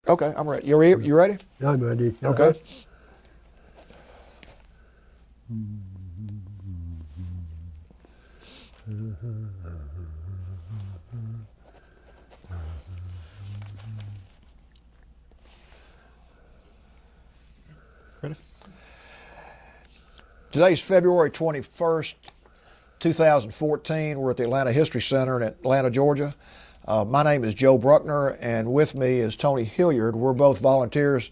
Okay, I'm ready. You ready? I'm ready. Okay. Ready? Today's February 21st, 2014. We're at the Atlanta History Center in Atlanta, Georgia. My name is Joe Bruckner, and with me is Tony Hilliard. We're both volunteers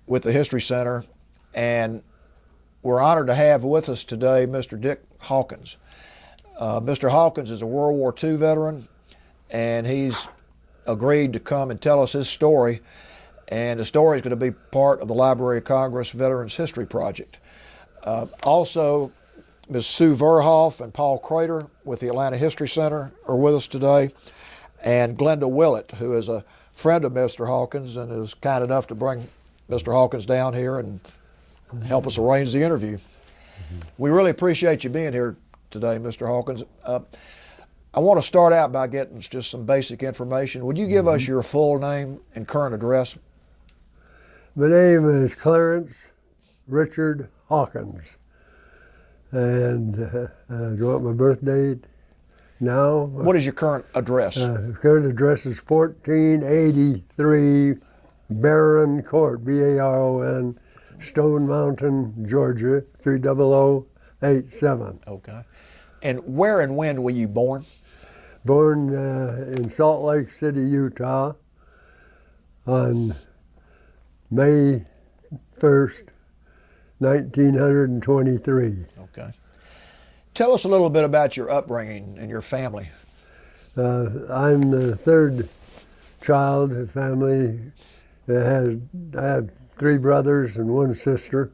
with the History Center, and we're honored to have with us today Mr. Dick Hawkins. Mr. Hawkins is a World War II veteran, and he's agreed to come and tell us his story. And the story is going to be part of the Library of Congress Veterans History Project. Also, Ms. Sue Verhoff and Paul Crater with the Atlanta History Center are with us today, and Glenda Willett, who is a friend of Mr. Hawkins and is kind enough to bring Mr. Hawkins down here and help us arrange the interview. We really appreciate you being here today, Mr. Hawkins. I want to start out by getting just some basic information. Would you give us your full name and current address? My name is Clarence Richard Hawkins. And do you want my birth date now? What is your current address? Current address is 1483 Barron Court, B-A-R-O-N, Stone Mountain, Georgia, 30087. Okay. And where and when were you born? Born in Salt Lake City, Utah on May 1st, 1923. Okay. Tell us a little bit about your upbringing and your family. I'm the third child of family. I had three brothers and one sister.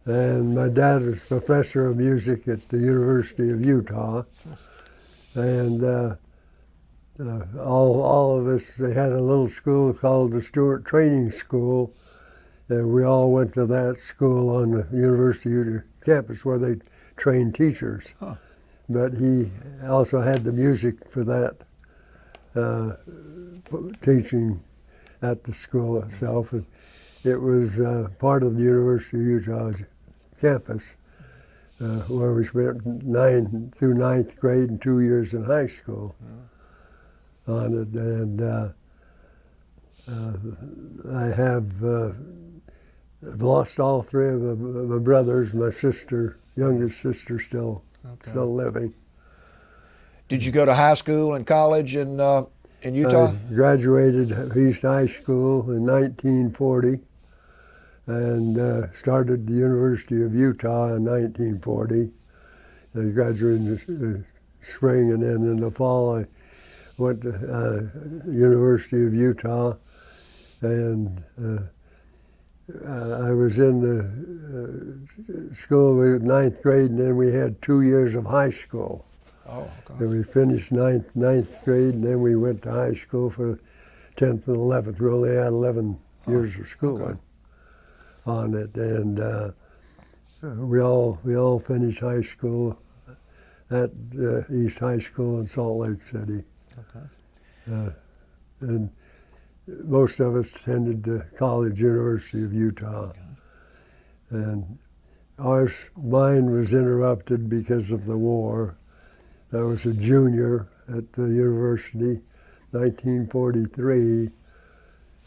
And my dad was professor of music at the University of Utah. And all of us, they had a little school called the Stewart Training School. And we all went to that school on the University campus where they trained teachers. Huh. But he also had the music for that teaching at the school itself. And it was part of the University of Utah campus where we spent 9th through 9th grade and 2 years in high school on it. And I've lost all three of my brothers. My sister, youngest sister, still living. Did you go to high school and college in Utah? I graduated East High School in 1940 and started the University of Utah in 1940. I graduated in the spring, and then in the fall I went to University of Utah, and I was in the school with 9th grade, and then we had 2 years of high school. Oh, okay. And we finished 9th grade, and then we went to high school for 10th and 11th. We only had 11 years of schooling on it, and we all finished high school at East High School in Salt Lake City. Okay. And most of us attended the college, University of Utah. Okay. And mine was interrupted because of the war. I was a junior at the university, 1943,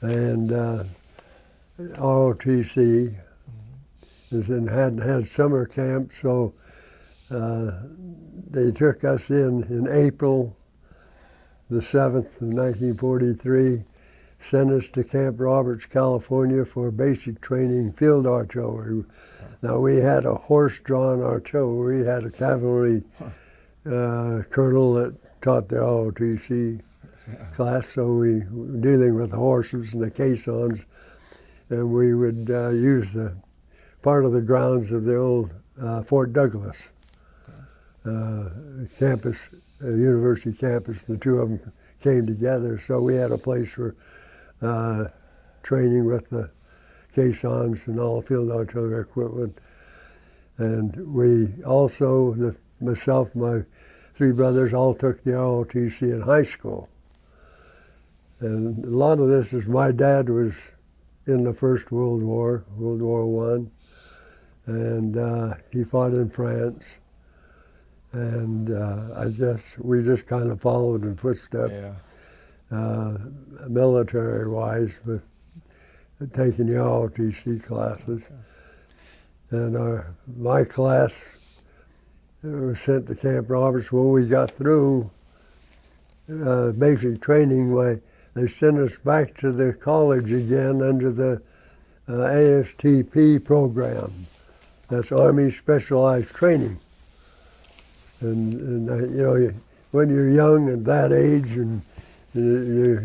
and ROTC had summer camp, so they took us in April the 7th of 1943, sent us to Camp Roberts, California for basic training field artillery. Now we had a horse-drawn artillery. We had a cavalry colonel that taught the ROTC class, so we were dealing with the horses and the caissons, and we would use the part of the grounds of the old Fort Douglas campus, university campus. The two of them came together, so we had a place for training with the caissons and all field artillery equipment. And we also, myself, my three brothers, all took the ROTC in high school. And a lot of this is my dad was in the First World War, World War I, and he fought in France. And we just kind of followed in footsteps, military-wise, with taking the ROTC classes. And my class was sent to Camp Roberts. When we got through basic training, they sent us back to the college again under the ASTP program. That's Army Specialized Training. And when you're young at that age and you're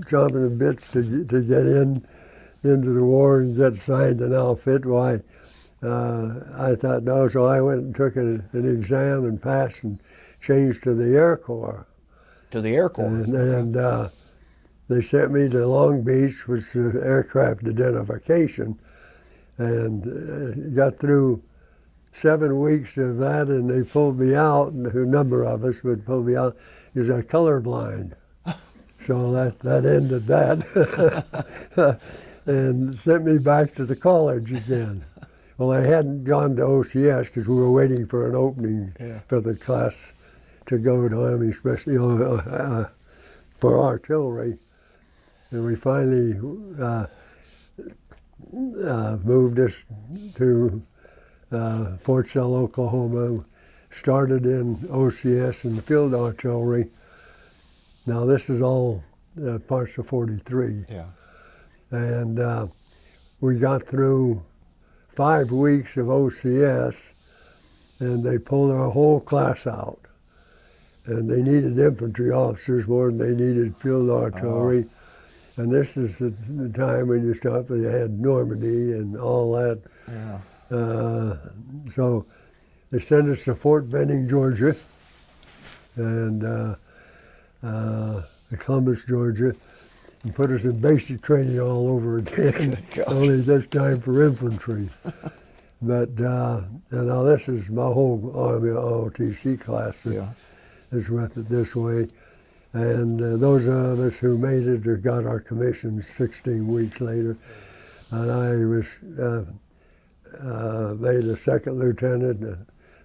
chomping at bits to get into the war and get signed an outfit, I thought no, so I went and took an exam and passed and changed to the Air Corps. To the Air Corps? And they sent me to Long Beach, which is aircraft identification, and got through 7 weeks of that, and they pulled me out, and a number of us would pull me out because I'm colorblind. So that ended that. And sent me back to the college again. Well, I hadn't gone to OCS because we were waiting for an opening for the class to go to Army Special, for artillery. And we finally moved us to Fort Sill, Oklahoma, started in OCS in the field artillery. Now this is all parts of 43. Yeah. And we got through 5 weeks of OCS, and they pulled our whole class out. And they needed infantry officers more than they needed field artillery. And this is the time when you start, they had Normandy and all that. Yeah. So they sent us to Fort Benning, Georgia, and Columbus, Georgia, and put us in basic training all over again, only this time for infantry. But now this is my whole Army ROTC class that is with it this way. And those of us who made it or got our commissions 16 weeks later, and I was made a second lieutenant the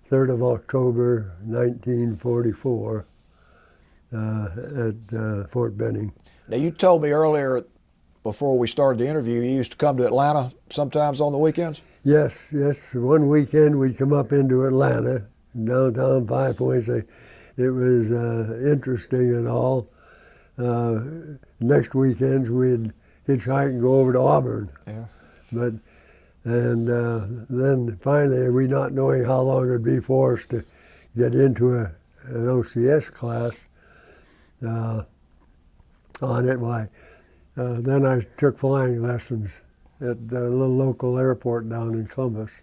3rd of October, 1944 at Fort Benning. Now, you told me earlier, before we started the interview, you used to come to Atlanta sometimes on the weekends? Yes. One weekend we'd come up into Atlanta, downtown 5 Points. It was interesting and all. Next weekends we'd hitchhike and go over to Auburn. Yeah. Then finally, we not knowing how long it'd be for us to get into an OCS class on it, then I took flying lessons at the little local airport down in Columbus,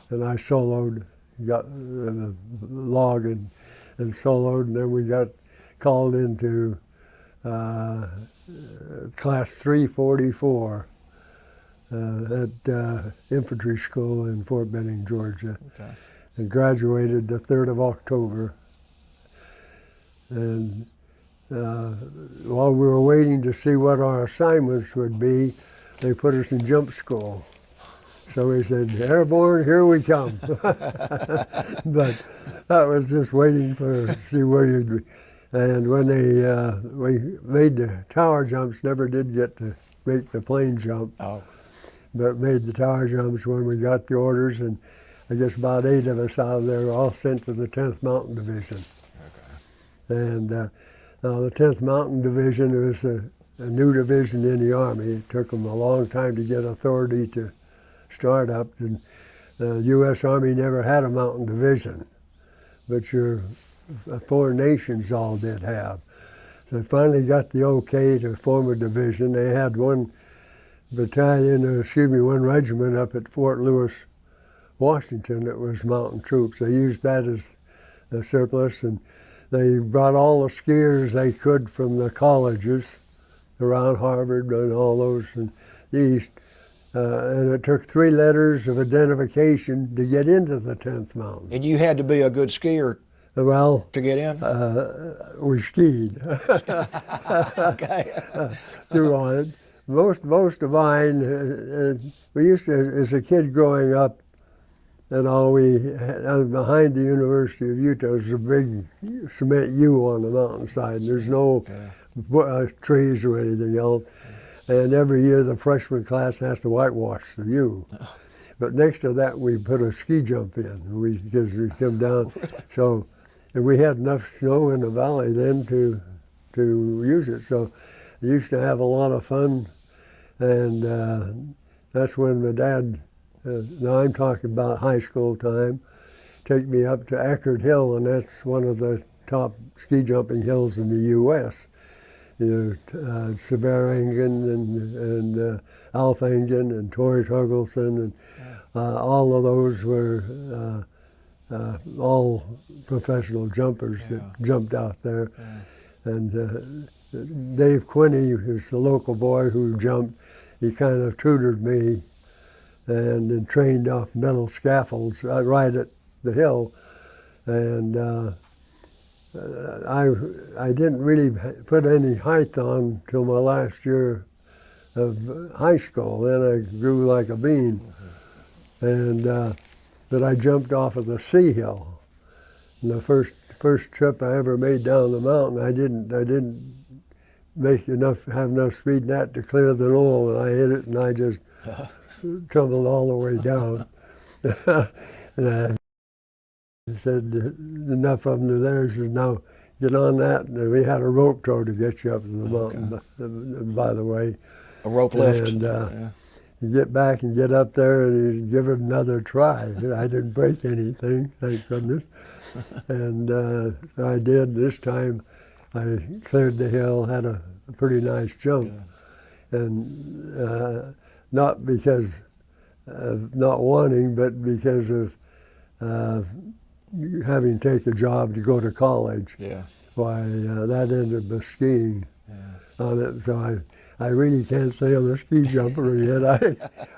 and I soloed, got a log and soloed, and then we got called into class 344 at infantry school in Fort Benning, Georgia, and graduated the 3rd of October. And while we were waiting to see what our assignments would be, they put us in jump school. So we said, airborne, here we come. But that was just waiting to see where you'd be. And when we made the tower jumps, never did get to make the plane jump, but made the tower jumps when we got the orders, and I guess about 8 of us out of there were all sent to the 10th Mountain Division. And now the 10th Mountain Division was a new division in the Army. It took them a long time to get authority to start up. And the U.S. Army never had a mountain division, but your foreign nations all did have. So they finally got the okay to form a division. They had one regiment up at Fort Lewis, Washington that was mountain troops. They used that as a surplus, and they brought all the skiers they could from the colleges around Harvard and all those in the East. And it took 3 letters of identification to get into the 10th Mountain. And you had to be a good skier Well, to get in? we skied Okay. through on it. Most of mine, we used to, as a kid growing up, and all behind the University of Utah is a big cement U on the mountainside. There's no trees or anything else. And every year the freshman class has to whitewash the U. But next to that we put a ski jump in because we come down. So and we had enough snow in the valley then to use it. So we used to have a lot of fun. And that's when my dad, now I'm talking about high school time, take me up to Eckerd Hill, and that's one of the top ski jumping hills in the U.S. You know, Severengen and Alfengen and Torrey Torgelson, and all of those were all professional jumpers that jumped out there. And Dave Quinney, who's the local boy who jumped, he kind of tutored me and then trained off metal scaffolds right at the hill. And I didn't really put any height on till my last year of high school. Then I grew like a bean. And but I jumped off of the sea hill. And the first trip I ever made down the mountain, I didn't have enough speed in that to clear the knoll, and I hit it, and I just tumbled all the way down. And I said, enough of them are there. He says, now get on that. And we had a rope tow to get you up to the mountain, by the way. A rope lift. And you get back and get up there, and he's give it another try. I didn't break anything, thank goodness. And so I did. This time I cleared the hill, had a pretty nice jump. And not because of not wanting, but because of having to take a job to go to college. Why, that ended up skiing on it. So I really can't say I'm a ski jumper yet.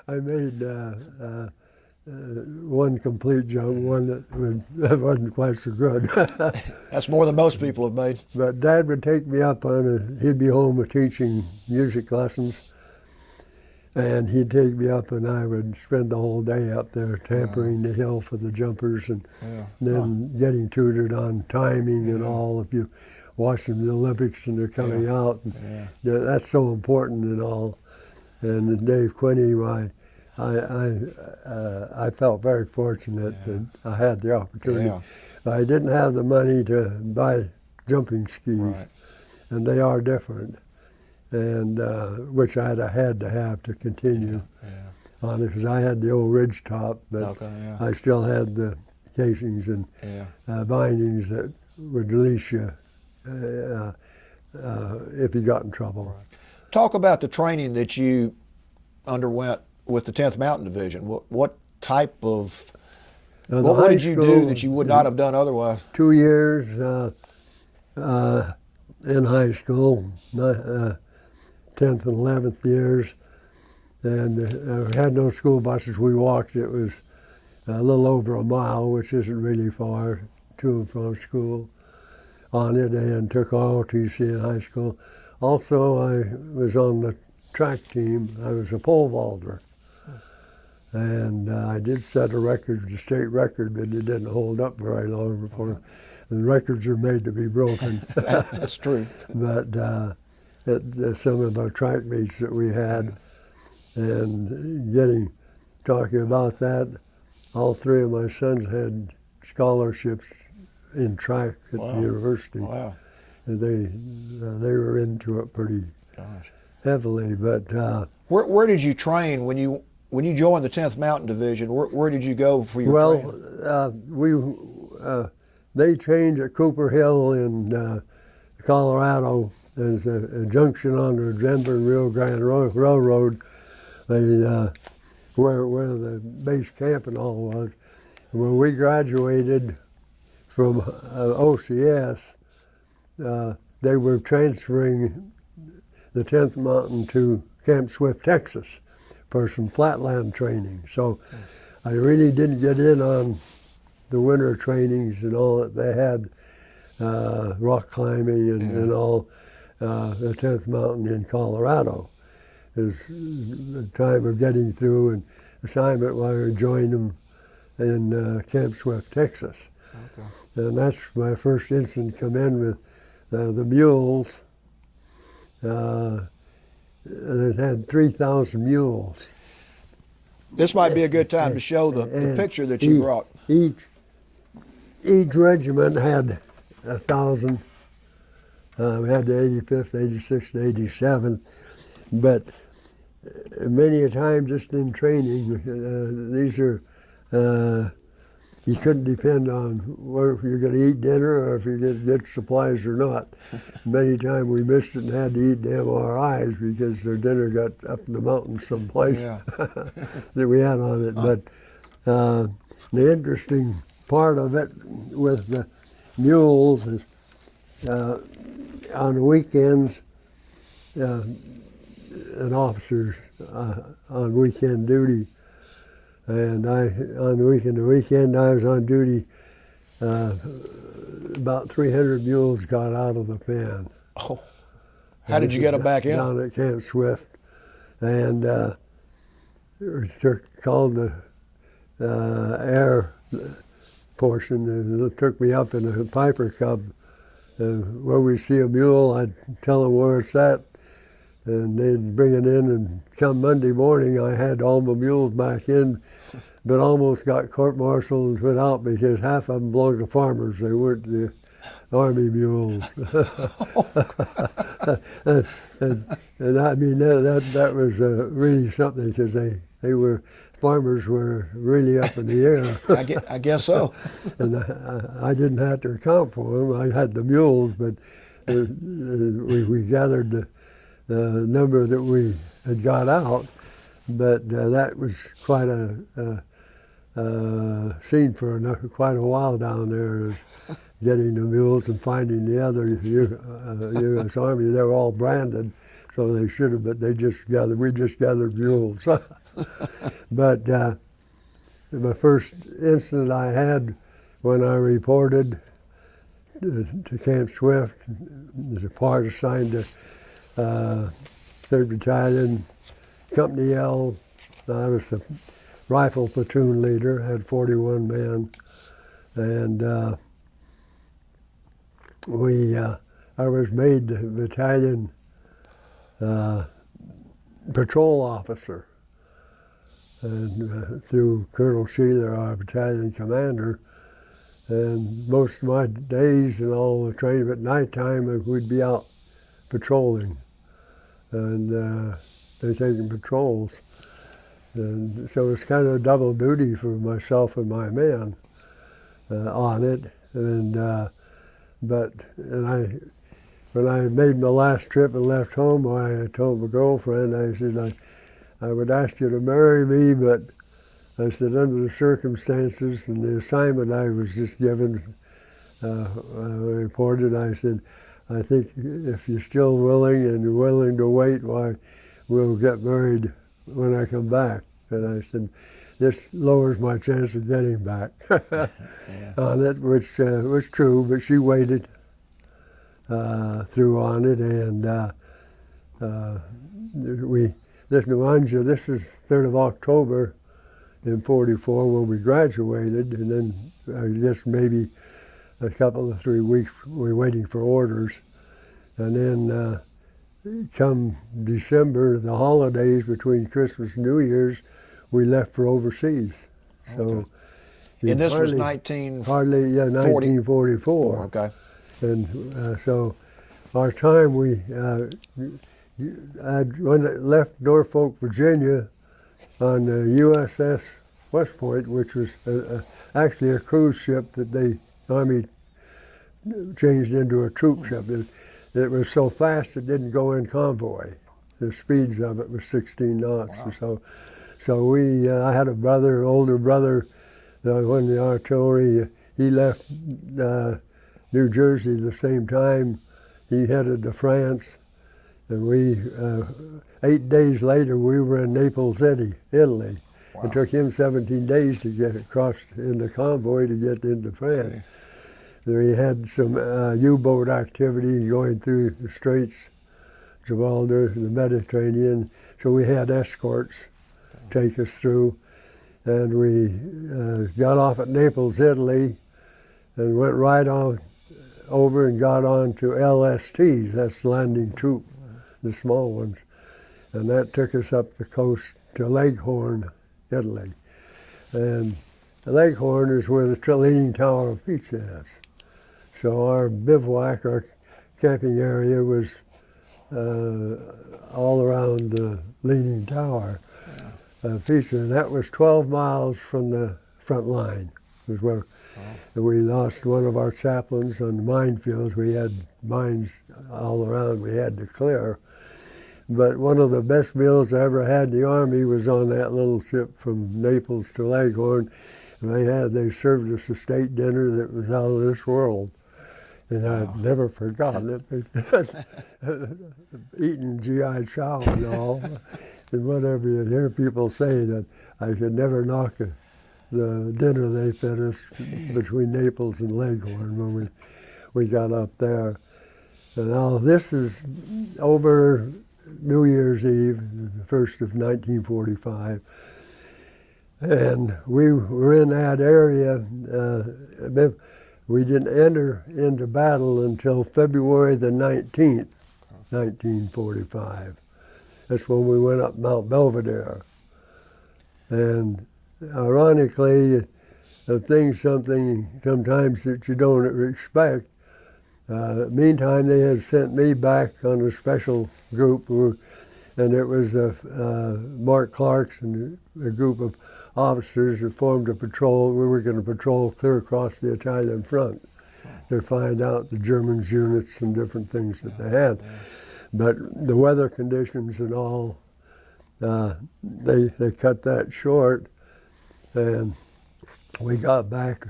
I made one complete jump, one that wasn't quite so good. That's more than most people have made. But Dad would take me up he'd be home with teaching music lessons, and he'd take me up, and I would spend the whole day up there tampering the hill for the jumpers, and then getting tutored on timing and all. If you watch them in the Olympics and they're coming out, and that's so important and all. And Dave Quinney, I felt very fortunate that I had the opportunity. I didn't have the money to buy jumping skis, and they are different, and which I had to have to continue on it, because I had the old ridge top, but I still had the casings and bindings that would release you if you got in trouble. Talk about the training that you underwent with the 10th Mountain Division. What type of, what did you do that you would not have done otherwise? 2 years in high school, 10th and 11th years, and we had no school buses. We walked. It was a little over a mile, which isn't really far, to and from school on it, and took ROTC in high school. Also, I was on the track team. I was a pole vaulter. And I did set a record, the state record, but it didn't hold up very long before the records are made to be broken. That's true. But at some of our track meets that we had, and talking about that, all three of my sons had scholarships in track at the university. Wow. And they were into it pretty heavily. But where did you train when you joined the 10th Mountain Division? Where did you go for your training? They trained at Cooper Hill in Colorado. There's a junction on the Denver and Rio Grande Railroad, where the base camp and all was. When we graduated from OCS, they were transferring the 10th Mountain to Camp Swift, Texas, for some flatland training. So I really didn't get in on the winter trainings and all that they had, rock climbing and all, the 10th Mountain in Colorado is the time of getting through an assignment while I joined them in Camp Swift, Texas. Okay. And that's my first instant come in with the Mules. They had 3,000 mules. This might be a good time to show the picture that you brought. Each regiment had 1,000. We had the 85th, 86th, 87th, but many a time just in training, these are, you couldn't depend on whether you're going to eat dinner or if you get supplies or not. Many times we missed it and had to eat the MRIs because their dinner got up in the mountains someplace that we had on it. But the interesting part of it with the Mules is on the weekends, an officer's on weekend duty, and on the weekend I was on duty. About 300 mules got out of the pen. Oh, how did you get them back in? Down at Camp Swift, and called the air portion, and it took me up in a Piper Cub. Where we see a mule, I'd tell them where it's at, and they'd bring it in, and come Monday morning, I had all my mules back in, but almost got court-martialed and put out because half of them belonged to farmers. They weren't the Army mules. and I mean, that was really something because farmers were really up in the air. I guess so. And I didn't have to account for them. I had the mules, but we gathered the number that we had got out. But that was quite a scene for quite a while down there, getting the mules and finding the other U.S. Army. They were all branded, so they should have, but we just gathered mules. But the first incident I had when I reported to Camp Swift, was a part assigned to 3rd Battalion, Company L. I was the rifle platoon leader, had 41 men, and I was made the battalion patrol officer. And through Colonel Sheeler, our battalion commander, and most of my days and all the training at nighttime, we'd be out patrolling, and they're taking patrols. And so it's kind of a double duty for myself and my men on it. And when I made my last trip and left home, I told my girlfriend, I said, I would ask you to marry me, but I said, under the circumstances and the assignment I was just given, reported, I said, I think if you're still willing and you're willing to wait, why, we'll get married when I come back. And I said, this lowers my chance of getting back on it, which was true, but she waited through on it, and this reminds you, this is 3rd of October in '44 when we graduated, and then I guess maybe a couple of 3 weeks we were waiting for orders. And then come December, the holidays between Christmas and New Year's, we left for overseas. So, and this was 1944. Okay. And so our time, when I left Norfolk, Virginia, on the USS West Point, which was actually a cruise ship that the Army changed into a troop ship. It was so fast it didn't go in convoy. The speeds of it was 16 knots. Wow. So I had a brother, older brother, that won the artillery. He left New Jersey the same time. He headed to France, and 8 days later we were in Naples, Italy. Wow. Wow. It took him 17 days to get across in the convoy to get into France. Okay. We had some U-boat activity going through the Straits, Gibraltar, the Mediterranean, so we had escorts take us through. And we got off at Naples, Italy, and went right on over and got on to LSTs, that's landing troop, the small ones. And that took us up the coast to Leghorn, Italy. And Leghorn is where the Leaning Tower of Pisa is. So our bivouac, our camping area was all around the Leaning Tower of Pisa, and that was 12 miles from the front line. Was where we lost one of our chaplains on the minefields. We had mines all around we had to clear. But one of the best meals I ever had in the Army was on that little ship from Naples to Leghorn. And they served us a state dinner that was out of this world. And I've never forgotten it because eating GI Chow and all, and whatever. You hear people say that I could never knock the dinner they fed us between Naples and Leghorn when we got up there. And now this is over New Year's Eve, the 1st of 1945. And we were in that area. We didn't enter into battle until February the 19th, 1945. That's when we went up Mount Belvedere. And ironically, something sometimes that you don't expect. Meantime, they had sent me back on a special group, and it was Mark Clark's and a group of officers that formed a patrol. We were going to patrol clear across the Italian front to find out the Germans' units and different things that they had. But the weather conditions and all, they cut that short, and we got back,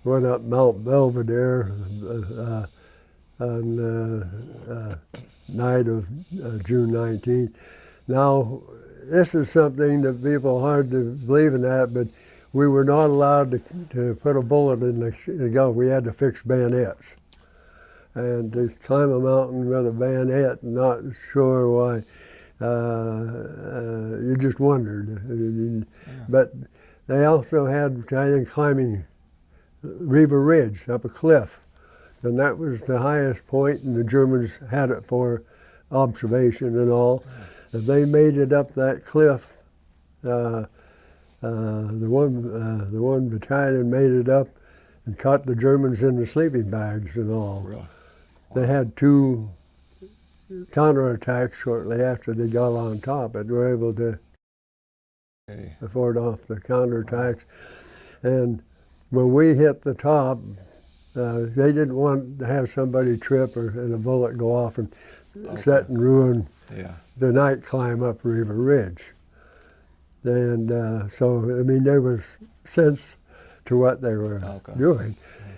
went up Mount Belvedere on the night of June 19th. Now, this is something that people hard to believe in that, but we were not allowed to put a bullet in the gun. We had to fix bayonets. And to climb a mountain with a bayonet, not sure why, you just wondered. But they also had Italian climbing Riva Ridge up a cliff. And that was the highest point, and the Germans had it for observation and all. And they made it up that cliff. The one battalion made it up and caught the Germans in the sleeping bags and all. Really? Wow. They had 2 counterattacks shortly after they got on top, and were able to afford off the counterattacks. And when we hit the top, they didn't want to have somebody trip and a bullet go off and set and ruin the night climb up Riva Ridge. And so, I mean, there was sense to what they were doing.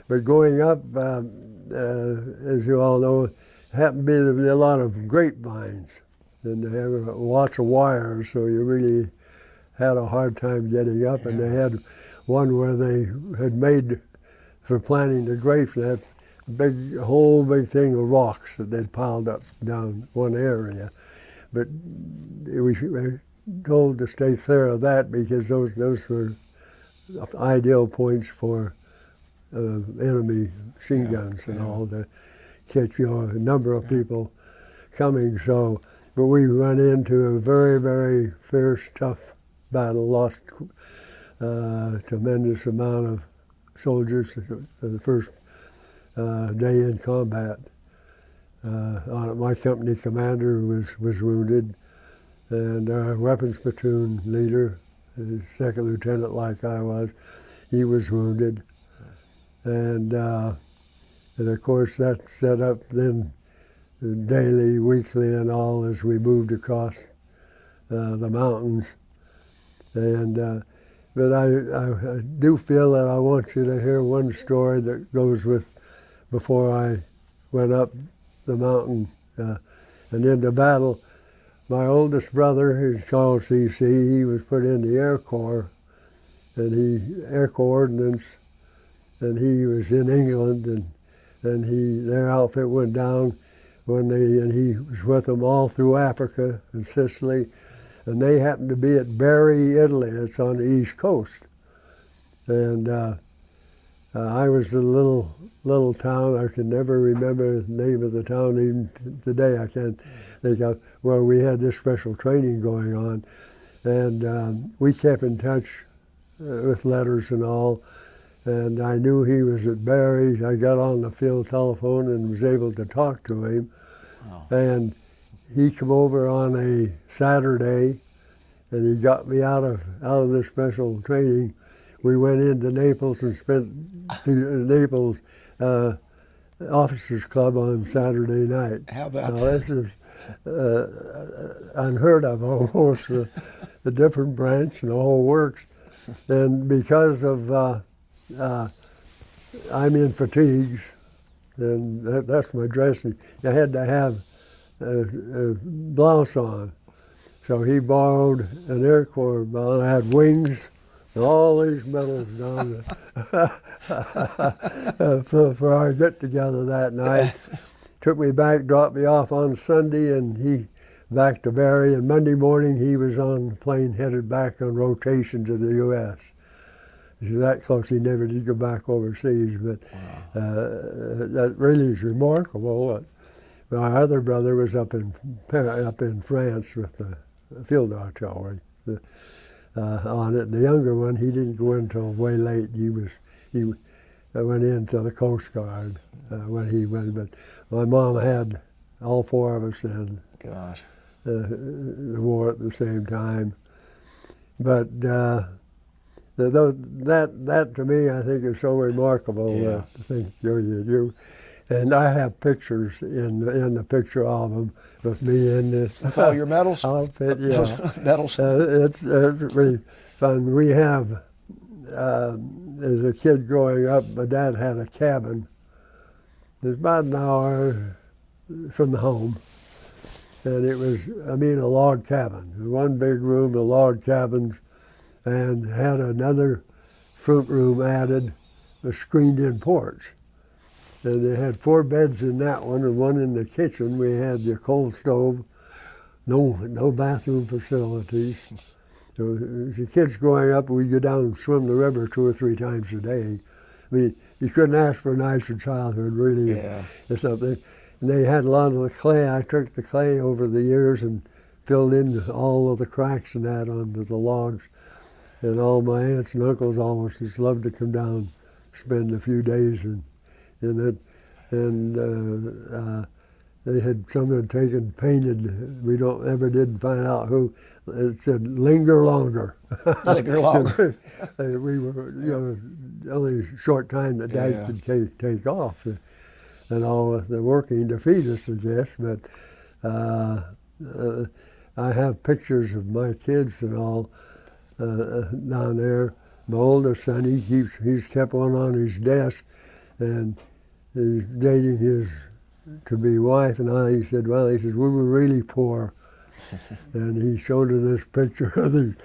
But going up, as you all know, happened to be a lot of grapevines, and they have lots of wires, so you really had a hard time getting up. And they had one where they had made for planting the grapes, they had a whole big thing of rocks that they'd piled up down one area. But we were told to stay clear of that because those were ideal points for enemy machine guns and all to catch a number of people coming. So, but we run into a very, very fierce, tough battle, lost a tremendous amount of soldiers the first day in combat. My company commander was wounded, and our weapons platoon leader, second lieutenant like I was, he was wounded. And of course that set up then daily, weekly and all as we moved across the mountains. And but I do feel that I want you to hear one story that goes with before I went up the mountain and into battle. my oldest brother is called CC. He was put in the Air Corps, and Air Coordnance, and he was in England, and their outfit went down and he was with them all through Africa and Sicily, and they happened to be at Bari, Italy. It's on the East Coast, and I was in a little town. I can never remember the name of the town. Even today, I can't think of where we had this special training going on, and we kept in touch with letters and all. And I knew he was at Bari. I got on the field telephone and was able to talk to him. Wow. And he came over on a Saturday, and he got me out of this special training. We went into Naples and spent the Naples Officers Club on Saturday night. How about now, that? This is unheard of almost, the different branch and the whole works. And because of I'm in fatigues, and that's my dressing. I had to have a blouse on. So he borrowed an Air Corps blouse. I had wings and all these medals down for our get-together that night. Took me back, dropped me off on Sunday, and he back to Bari. And Monday morning he was on the plane headed back on rotation to the U.S. He's that close, he never did go back overseas, but wow. That really is remarkable. My other brother was up in France with the field artillery on it. The younger one, he didn't go in until way late. He went into the Coast Guard when he went, but my mom had all four of us in the war at the same time. But that to me, I think, is so remarkable. Yeah. To think you, and I have pictures in the picture album with me in this. With all your medals? Outfit, yeah. Medals? It's really fun. We have, as a kid growing up, my dad had a cabin. It's about an hour from the home. And it was, a log cabin. One big room, the log cabins, and had another front room added, a screened-in porch. And they had 4 beds in that one, and one in the kitchen. We had the coal stove, no bathroom facilities. So as the kids growing up, we'd go down and swim the river 2 or 3 times a day. You couldn't ask for a nicer childhood, really, or something. And they had a lot of the clay. I took the clay over the years and filled in all of the cracks and that onto the logs. And all my aunts and uncles almost just loved to come down, spend a few days in it. And they had someone taken, painted, we didn't find out who, it said, "Linger longer." Linger longer. We were, only a short time that Dad could take off. And all the working to feed us, I guess. But I have pictures of my kids and all down there. My oldest son, he's kept one on his desk, and he's dating his to-be wife, and he said, we were really poor. And he showed her this picture of the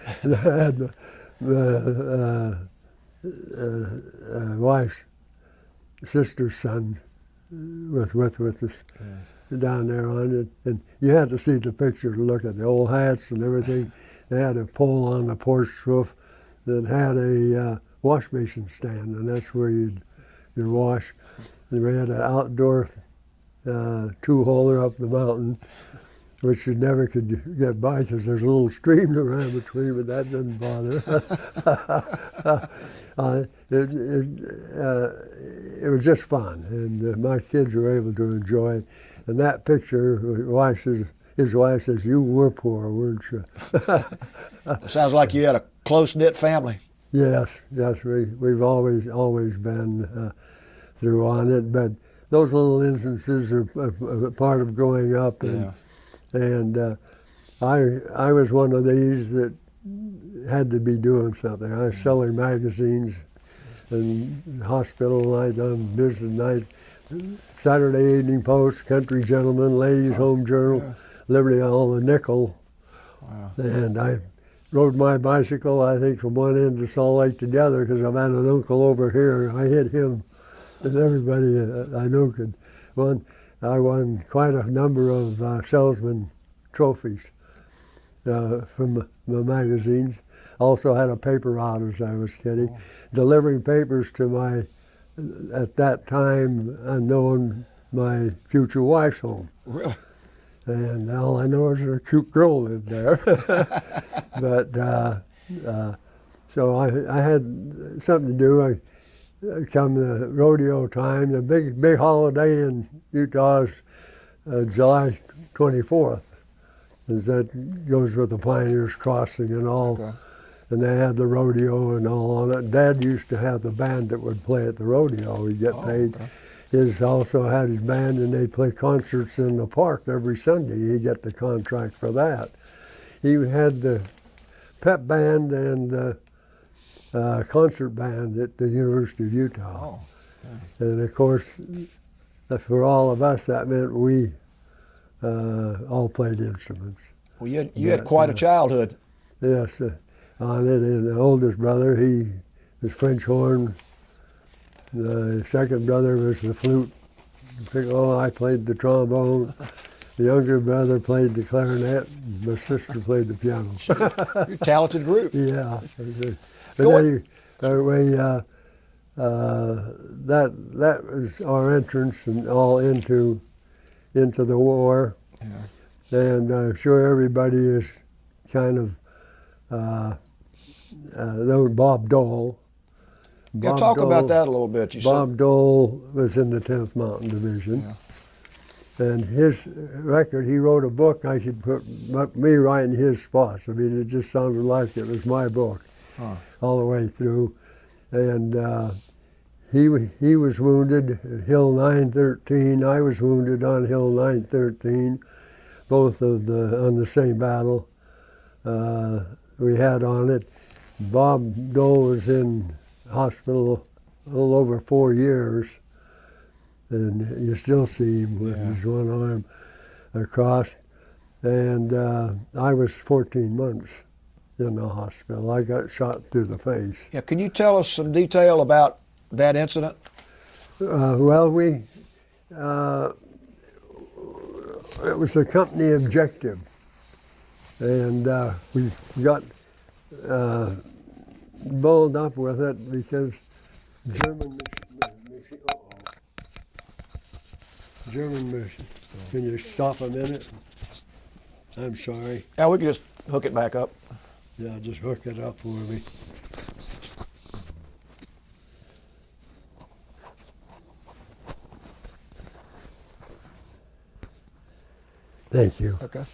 wife's sister's son with us down there on it. And you had to see the picture to look at the old hats and everything. They had a pole on the porch roof that had a wash basin stand, and that's where you'd wash. They had an outdoor two-holer up the mountain, which you never could get by because there's a little stream to run between, but that didn't bother. It was just fun, and my kids were able to enjoy. And that picture, his wife says, "You were poor, weren't you?" Sounds like you had a close-knit family. Yes, we've always been through on it, but those little instances are a part of growing up, and I was one of these that had to be doing something. I was selling magazines and hospital night, on business night, Saturday Evening Post, Country Gentleman, Ladies Home Journal, Liberty on the nickel. Wow. And I rode my bicycle, I think, from one end of Salt Lake to the other, because I've had an uncle over here. I hit him, and everybody I knew could won. I won quite a number of salesman trophies from the magazines. Also had a paper route as I was kidding, delivering papers to my, at that time, unknown, my future wife's home. Really? And all I know is a cute girl lived there. But so I had something to do. Come the rodeo time, the big holiday in Utah is July 24th. Is that goes with the Pioneers Crossing and all. Okay. And they had the rodeo and all on it. Dad used to have the band that would play at the rodeo. He'd get paid. Okay. His also had his band, and they'd play concerts in the park every Sunday. He'd get the contract for that. He had the pep band and the concert band at the University of Utah. Oh, yeah. And of course, for all of us, that meant we all played instruments. Well, you had quite a childhood. Yes, on it. And the oldest brother, he was French horn. The second brother was the flute. Oh, I played the trombone. The younger brother played the clarinet. My sister played the piano. You're a talented group. Yeah. But anyway, that was our entrance and all into the war. Yeah. And I'm sure everybody is kind of know Bob Dole. Yeah, talk about that a little bit. You Bob Dole was in the 10th Mountain Division. Yeah. And his record, he wrote a book. I should put me right in his spots. I mean, it just sounded like it was my book all the way through. And he was wounded at Hill 913. I was wounded on Hill 913, both on the same battle we had on it. Bob Dole was in hospital a little over 4 years, and you still see him with his one arm across. And I was 14 months in the hospital. I got shot through the face. Yeah, can you tell us some detail about that incident? Well, it was a company objective, and we got bowled up with it because German machine. Can you stop a minute? I'm sorry. Yeah, we can just hook it back up. Yeah, just hook it up for me. Thank you. Okay.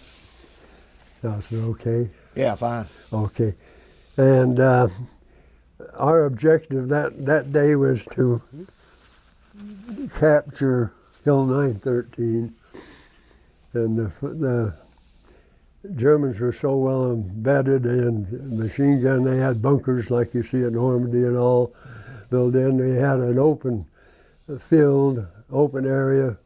That's okay? Yeah, fine. Okay. And our objective that day was to capture Hill 913. And the Germans were so well embedded in machine gun, they had bunkers like you see at Normandy and all built in. They had an open field, open area,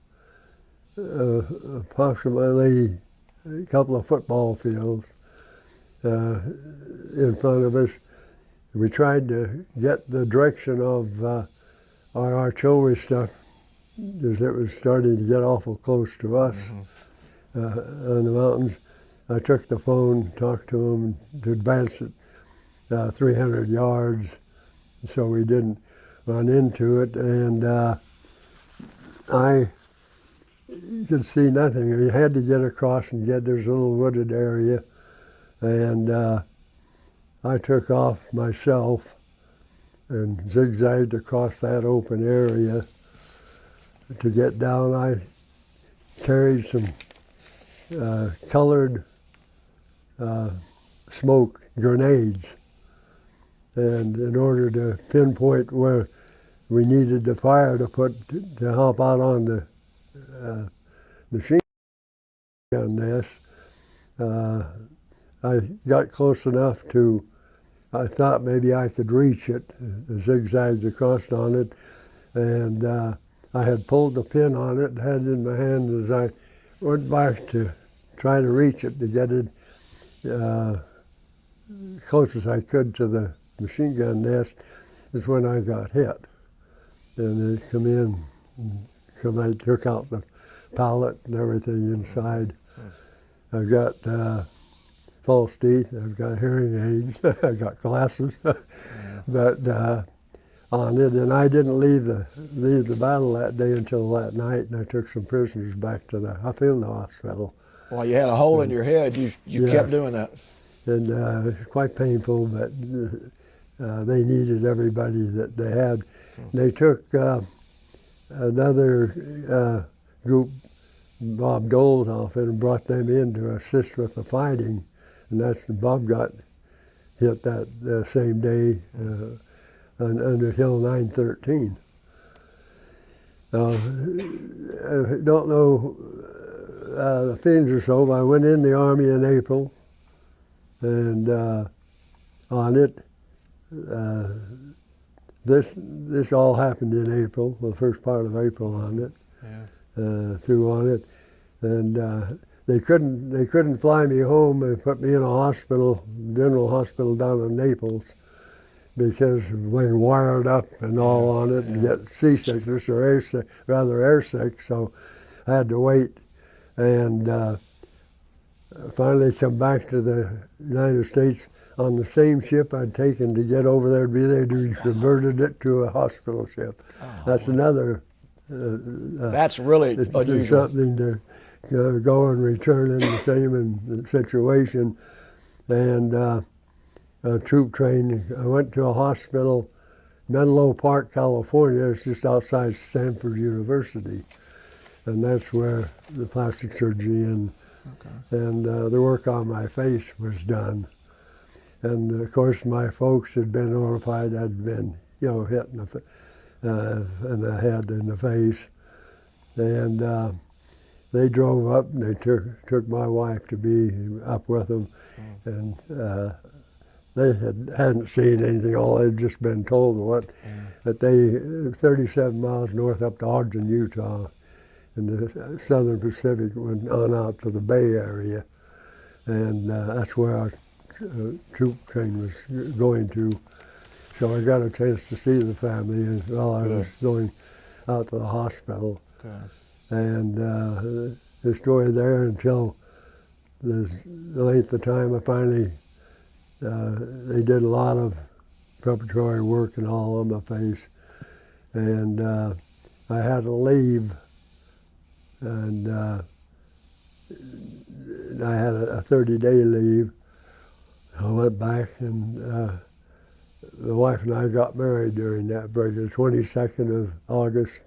approximately a couple of football fields in front of us. We tried to get the direction of our artillery stuff as it was starting to get awful close to us on the mountains. I took the phone, talked to them to advance it 300 yards so we didn't run into it, and I could see nothing. We had to get across and there's a little wooded area, and I took off myself and zigzagged across that open area to get down. I carried some colored smoke grenades, and in order to pinpoint where we needed the fire to help out on the machine gun nest, I got close enough to, I thought maybe I could reach it, zigzagged across on it, and I had pulled the pin on it, had it in my hand as I went back to try to reach it to get it close as I could to the machine gun nest is when I got hit. And they come in, I took out the pallet and everything inside. I've got false teeth, I've got hearing aids, I've got glasses, but on it, and I didn't leave the battle that day until that night, and I took some prisoners back to the field hospital. While you had a hole in your head, you Yes. kept doing that. And it was quite painful, but they needed everybody that they had. They took another group, Bob Dole's outfit, and brought them in to assist with the fighting. And that's Bob got hit that same day under Hill 913. I don't know the feelings are so, but I went in the Army in April, and on it, this all happened in April, the first part of April on it, through on it, and they couldn't fly me home and put me in a hospital, general hospital down in Naples, because when wired up and all on it and get seasickness or airsick, so I had to wait, and finally come back to the United States on the same ship I'd taken to get over there to be there. We converted it to a hospital ship. That's another. That's really unusual. Something to go and return in the same situation, and troop training. I went to a hospital, Menlo Park, California. It's just outside Stanford University, and that's where the plastic surgery and the work on my face was done. And of course, my folks had been notified I'd been, hit in the head and the face, and they drove up and they took my wife to be up with them, and they hadn't seen anything. All they'd just been told that they 37 miles north up to Ogden, Utah, in the southern Pacific, went on out to the Bay Area, and that's where our troop train was going to. So I got a chance to see the family while I was going out to the hospital. And the story there until the length of time I finally, they did a lot of preparatory work and all on my face. And I had to leave, and I had a 30-day leave. I went back, and the wife and I got married during that break, the 22nd of August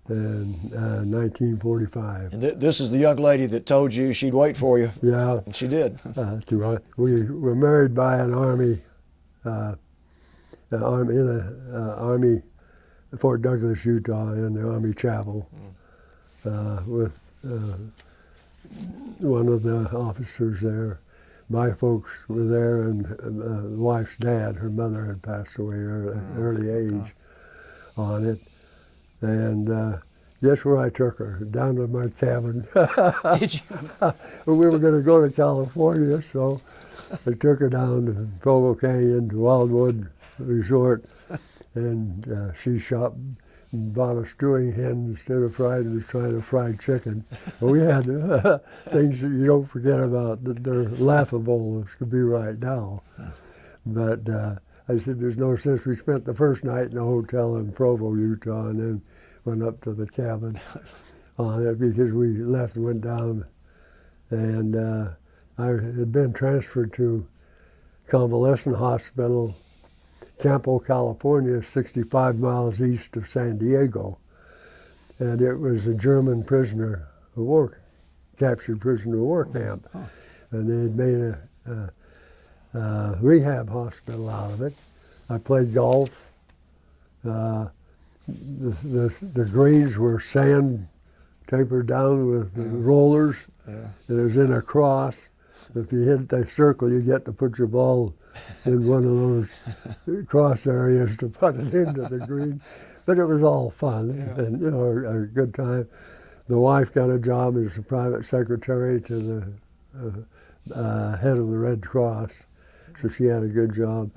in 1945. And this is the young lady that told you she'd wait for you. Yeah. And she did. We were married by an Army, Army, Fort Douglas, Utah, in the Army Chapel, with one of the officers there. My folks were there, and the wife's dad, her mother had passed away early age on it. And guess where I took her? Down to my cabin. Did you? We were going to go to California, so I took her down to Provo Canyon, to Wildwood Resort, and she shopped and bought a stewing hen instead of fried, was trying to fried chicken. We had things that you don't forget about, that they're laughable as could be right now. But I said, there's no sense. We spent the first night in a hotel in Provo, Utah, and then went up to the cabin on it, because we left and went down. And I had been transferred to convalescent hospital, Campo, California, 65 miles east of San Diego. And it was a German prisoner of war, captured prisoner of war camp. And they had made a rehab hospital out of it. I played golf. The greens were sand tapered down with rollers. It was in a cross. If you hit the circle, you get to put your ball in one of those cross areas to put it into the green. But it was all fun and a good time. The wife got a job as a private secretary to the head of the Red Cross, so she had a good job.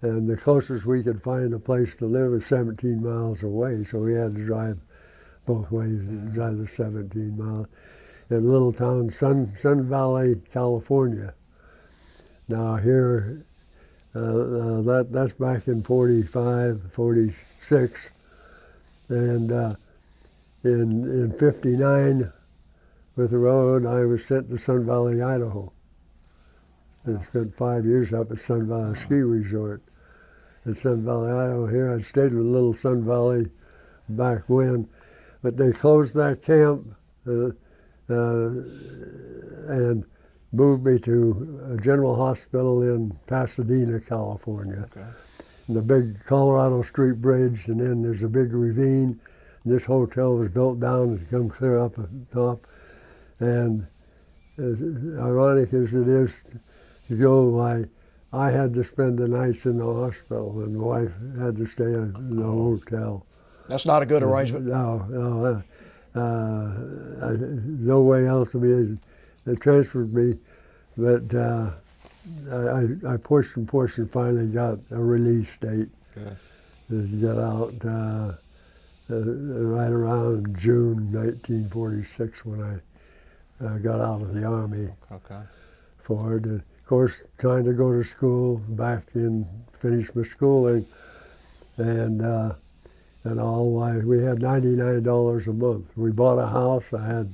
And the closest we could find a place to live was 17 miles away, so we had to drive both ways, drive the 17 miles. In a little town, Sun Valley, California. Now here, that's back in 45, 46, and in 59, with the road, I was sent to Sun Valley, Idaho. I spent 5 years up at Sun Valley Ski Resort in Sun Valley, Idaho. Here I stayed with Little Sun Valley back when, but they closed that camp and moved me to a general hospital in Pasadena, California. Okay. And the big Colorado Street Bridge, and then there's a big ravine. This hotel was built down to come clear up at the top. And as ironic as it is to go, I had to spend the nights in the hospital, and the wife had to stay in the hotel. That's not a good arrangement. No, no way else. I mean, they transferred me, but I pushed and pushed and finally got a release date. Good. To get out right around June 1946 when I got out of the Army. Okay. For it. And of course, trying to go to school, finish my schooling, and all. We had $99 a month. We bought a house. I had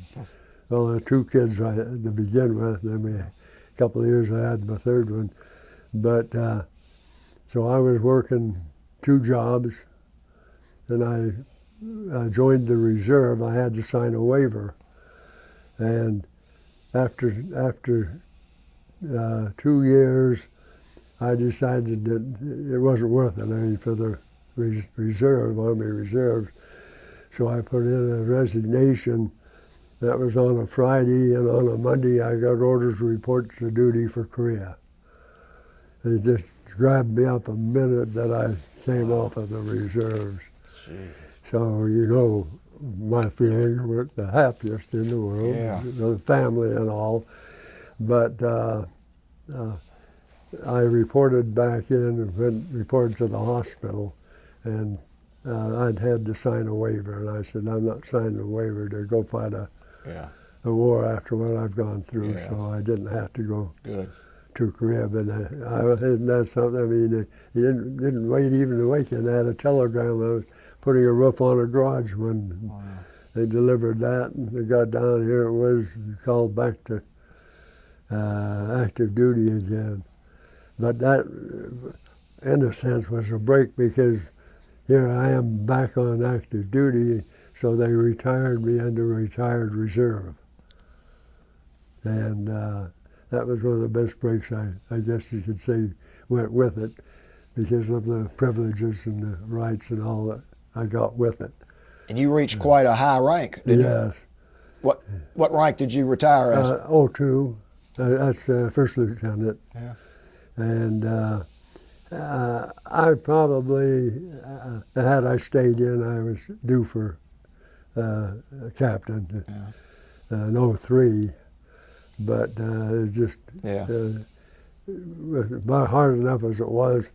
two kids to begin with. Then a couple of years I had my third one. But so I was working 2 jobs, and I joined the reserve. I had to sign a waiver, and after 2 years, I decided that it wasn't worth it. I mean, for the reserve, Army Reserves. So I put in a resignation. That was on a Friday, and on a Monday I got orders to report to duty for Korea. It just grabbed me up a minute that I came off of the reserves. Jeez. So you know my feelings were the happiest in the world, Yeah. The family and all. But I reported back in and reported to the hospital, and I'd had to sign a waiver, and I said, I'm not signing a waiver to go fight a war after what I've gone through, so I didn't have to go to Korea. But isn't that something? I mean, he didn't wait even to wake, and I had a telegram. I was putting a roof on a garage when they delivered that, and they got down here. It was called back to active duty again. But that, in a sense, was a break, because here I am back on active duty, so they retired me into retired reserve. And that was one of the best breaks, I guess you could say, went with it, because of the privileges and the rights and all that I got with it. And you reached quite a high rank, didn't you? Yes. What rank did you retire as? 02. That's first lieutenant. Yeah. And I probably, had I stayed in, I was due for captain in 03. But it just, about hard enough as it was.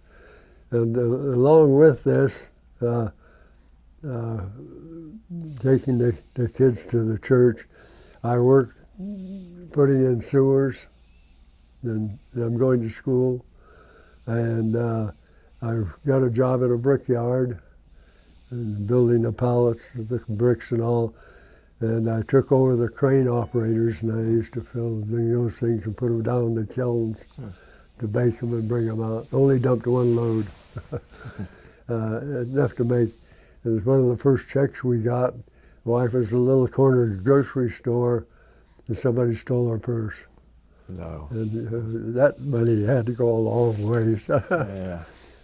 And along with this, taking the kids to the church, I worked putting in sewers, and I'm going to school, and I got a job at a brickyard, and building the pallets, the bricks and all, and I took over the crane operators, and I used to bring those things and put them down in the kilns to bake them and bring them out. Only dumped 1 load, enough to make. It was one of the first checks we got. The wife was a little corner grocery store, and somebody stole her purse. No. And that money had to go a long ways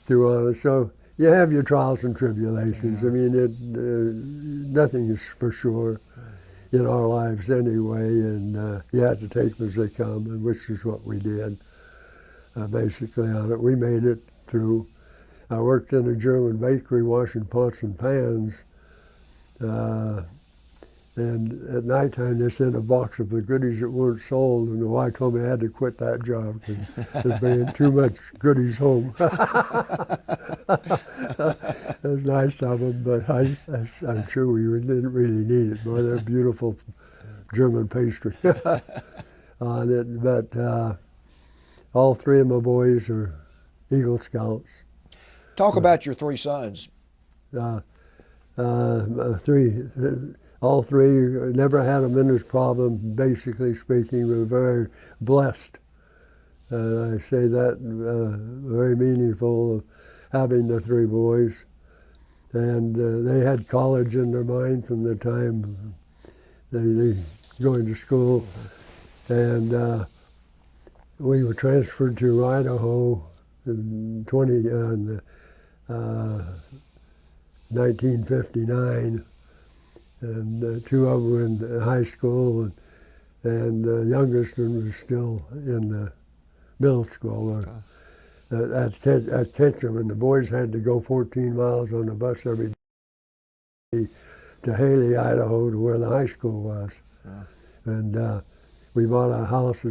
through it. So you have your trials and tribulations. I mean, nothing is for sure in our lives anyway, and you have to take them as they come, and which is what we did, basically on it. We made it through. I worked in a German bakery washing pots and pans And at nighttime, they sent a box of the goodies that weren't sold, and the wife told me I had to quit that job because they're bringing too much goodies home. It was nice of them, but I'm sure we didn't really need it. Boy, they're beautiful German pastry on it. But all three of my boys are Eagle Scouts. Talk about your three sons. All three never had a minute's problem, basically speaking. We were very blessed. I say that very meaningful of having the three boys. And they had college in their mind from the time they going to school. And we were transferred to Idaho in 1959. And two of them were in high school, and the youngest one was still in middle school at Ketchum. And the boys had to go 14 miles on the bus every day to Haley, Idaho, to where the high school was. Yeah. And we bought a house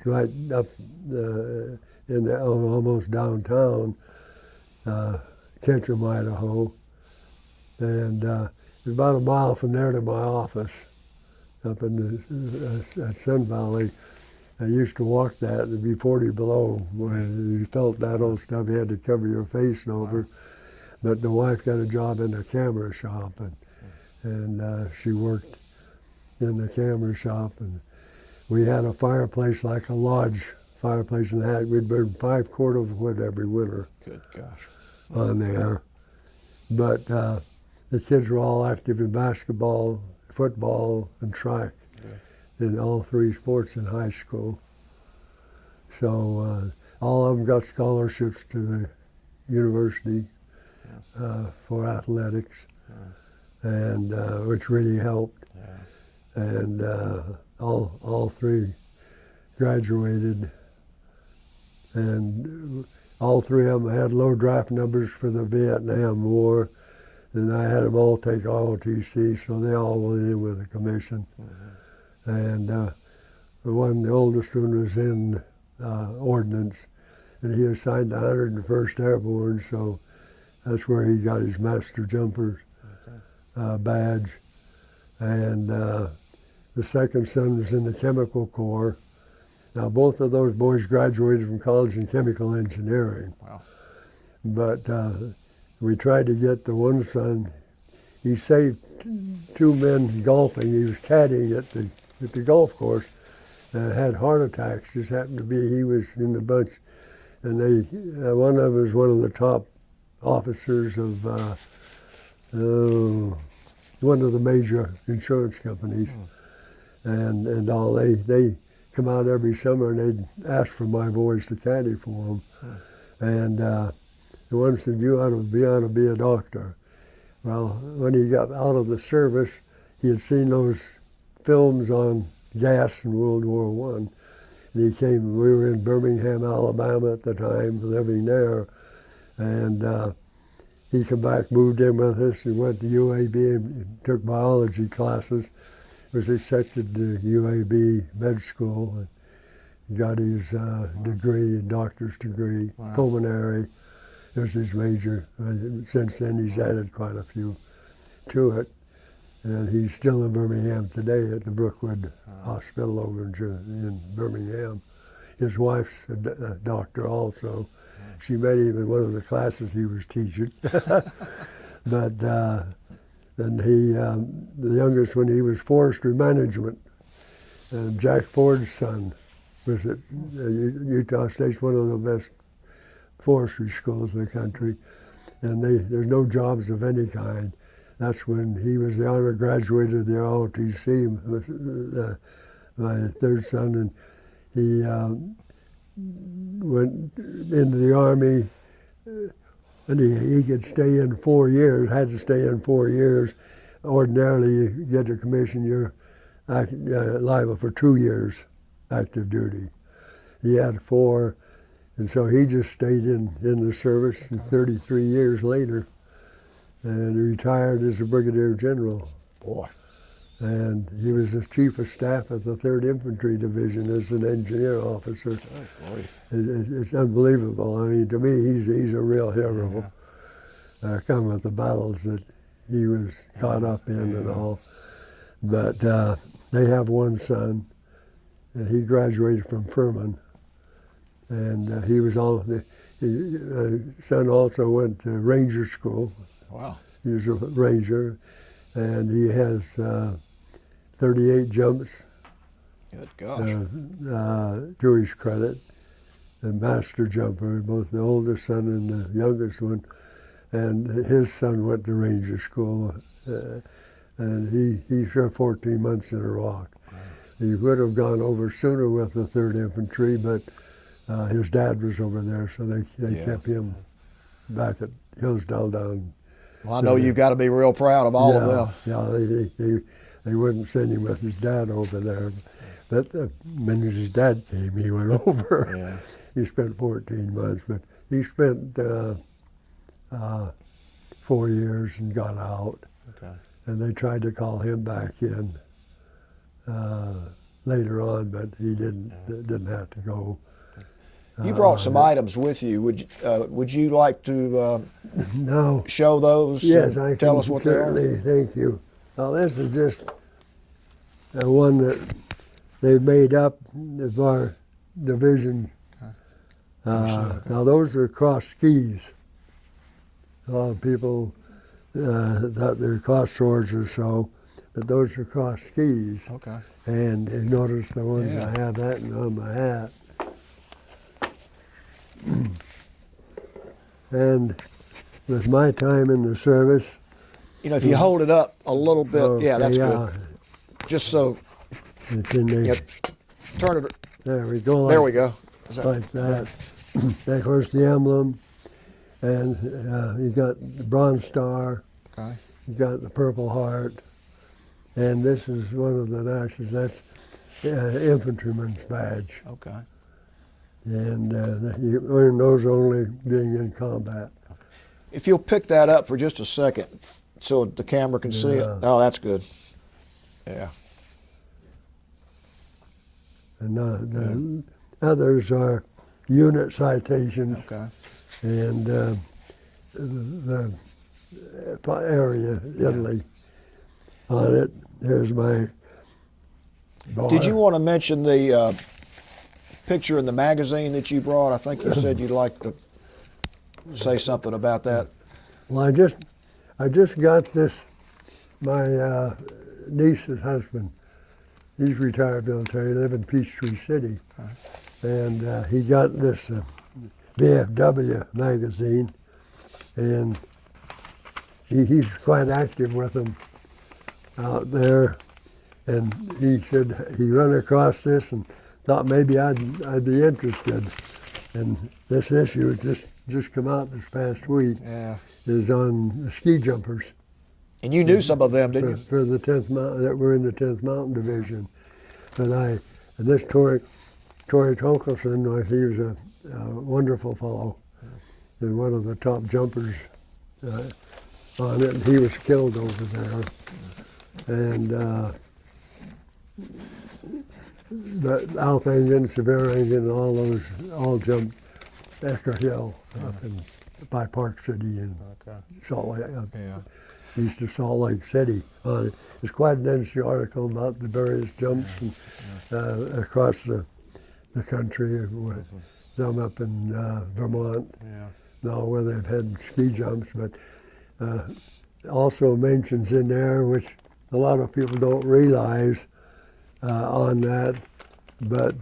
right up in almost downtown Ketchum, Idaho, and about a mile from there to my office up in at Sun Valley. I used to walk that, and it'd be 40 below. When you felt that old stuff, you had to cover your face and over. Wow. But the wife got a job in a camera shop, and she worked in the camera shop. And we had a fireplace, like a lodge fireplace, and we'd burn 5 cord of wood every winter. Good gosh. On there. But the kids were all active in basketball, football, and track, in all three sports in high school. So all of them got scholarships to the university for athletics, and which really helped. Yeah. And all three graduated, and all three of them had low draft numbers for the Vietnam War. And I had them all take ROTC, so they all went in with a commission. Mm-hmm. And the oldest one was in ordnance, and he assigned the 101st Airborne, so that's where he got his master jumper badge. And the second son was in the chemical corps. Now, both of those boys graduated from college in chemical engineering. Wow. But we tried to get the one son. He saved 2 men golfing. He was caddying at the golf course and had heart attacks. Just happened to be he was in the bunch. And one of them was one of the top officers of one of the major insurance companies. And all they come out every summer and they'd ask for my boys to caddy for them. And the one said, you ought to be a doctor. Well, when he got out of the service, he had seen those films on gas in World War I. And he came, we were in Birmingham, Alabama at the time, living there. And he came back, moved in with us, and went to UAB and took biology classes. Was accepted to UAB med school and got his degree, doctor's degree, pulmonary. It was his major. Since then, he's added quite a few to it. And he's still in Birmingham today at the Brookwood Hospital over in Birmingham. His wife's a doctor also. She met him in one of the classes he was teaching. But then the youngest one, he was forestry management. And Jack Ford's son was at Utah State's one of the best forestry schools in the country, and there's no jobs of any kind. That's when he was the honor graduate of the ROTC, my third son, and he went into the Army, and he could stay in 4 years, had to stay in 4 years. Ordinarily, you get your commission, you're liable for 2 years active duty. He had 4. And so he just stayed in the service, and 33 years later, and retired as a brigadier general. Boy. and he was the chief of staff at the 3rd Infantry Division as an engineer officer. It's unbelievable. I mean, to me, he's a real hero. Come with the battles that he was caught up in and all. But they have one son, and he graduated from Furman, and he was son also went to Ranger School. Wow. He was a ranger, and he has 38 jumps. Good gosh. Jewish credit, and master jumper, both the oldest son and the youngest one. And his son went to Ranger School, and he served 14 months in Iraq. Right. He would have gone over sooner with the 3rd Infantry, but his dad was over there, so they kept him back at Hillsdale down. Well, I know you've got to be real proud of all of them. Yeah, they wouldn't send him with his dad over there. But the minute his dad came, he went over. Yeah. He spent 14 months, but he spent 4 years and got out. Okay. And they tried to call him back in later on, but he didn't have to go. You brought some items with you. Would you like to no. show those? Yes, I tell can us what certainly. They are. Thank you. Now this is just one that they made up of our division. Now those are cross skis. A lot of people thought they were cross swords or so, but those are cross skis. Okay. And you notice the ones I have that on my hat. And with my time in the service, you know, if you hold it up a little bit, okay, that's good. Just so. Yep. Turn it. There we go. There we go. Like that. Of course, the emblem, and you got the Bronze Star. Okay. You got the Purple Heart, and this is one of the notches. That's infantryman's badge. Okay. And you earn those only being in combat. If you'll pick that up for just a second so the camera can see it. Oh, that's good. Yeah. And the others are unit citations. Okay. And the area, Italy, on it. There's my bar. Did you want to mention the picture in the magazine that you brought? I think you said you'd like to say something about that. Well, I just got this. My niece's husband, he's retired military, live in Peachtree City, and he got this VFW magazine, and he's quite active with them out there. And he said he run across this and thought maybe I'd be interested. And this issue has just come out this past week. Yeah. Is on the ski jumpers. And you knew some of them, didn't you? For the 10th Mountain, that were in the 10th Mountain Division. But and this Torrey Tonkelson, he was a wonderful fellow, and one of the top jumpers on it. And he was killed over there. And but Alphingen, Severingen, all those all jumped Ecker Hill up by Park City and Salt Lake, east of Salt Lake City. It's quite an interesting article about the various jumps and, across the country. Some up in Vermont, now where they've had ski jumps, but also mentions in there, which a lot of people don't realize on that, but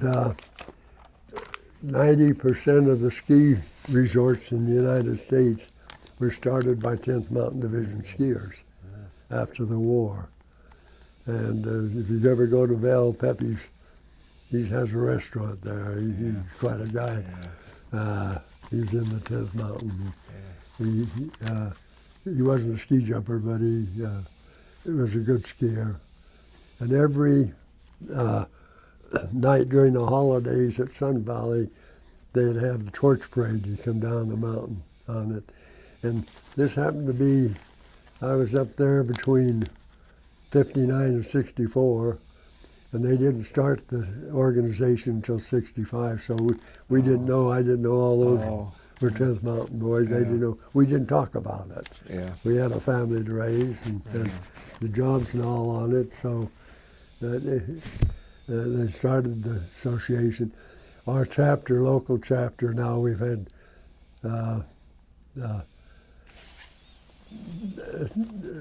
90% of the ski resorts in the United States were started by 10th Mountain Division skiers after the war. And if you ever go to Val Pepe's, he has a restaurant there. He's quite a guy. He's in the 10th Mountain. He wasn't a ski jumper, but he was a good skier. And every night during the holidays at Sun Valley, they'd have the torch parade. You come down the mountain on it. And this happened to be, I was up there between 59 and 64, and they didn't start the organization until 65. So we didn't know. I didn't know all those were 10th Mountain Boys. They didn't know. We didn't talk about it. Yeah. We had a family to raise and the jobs and all on it. So they started the association. Our chapter, local chapter, now we've had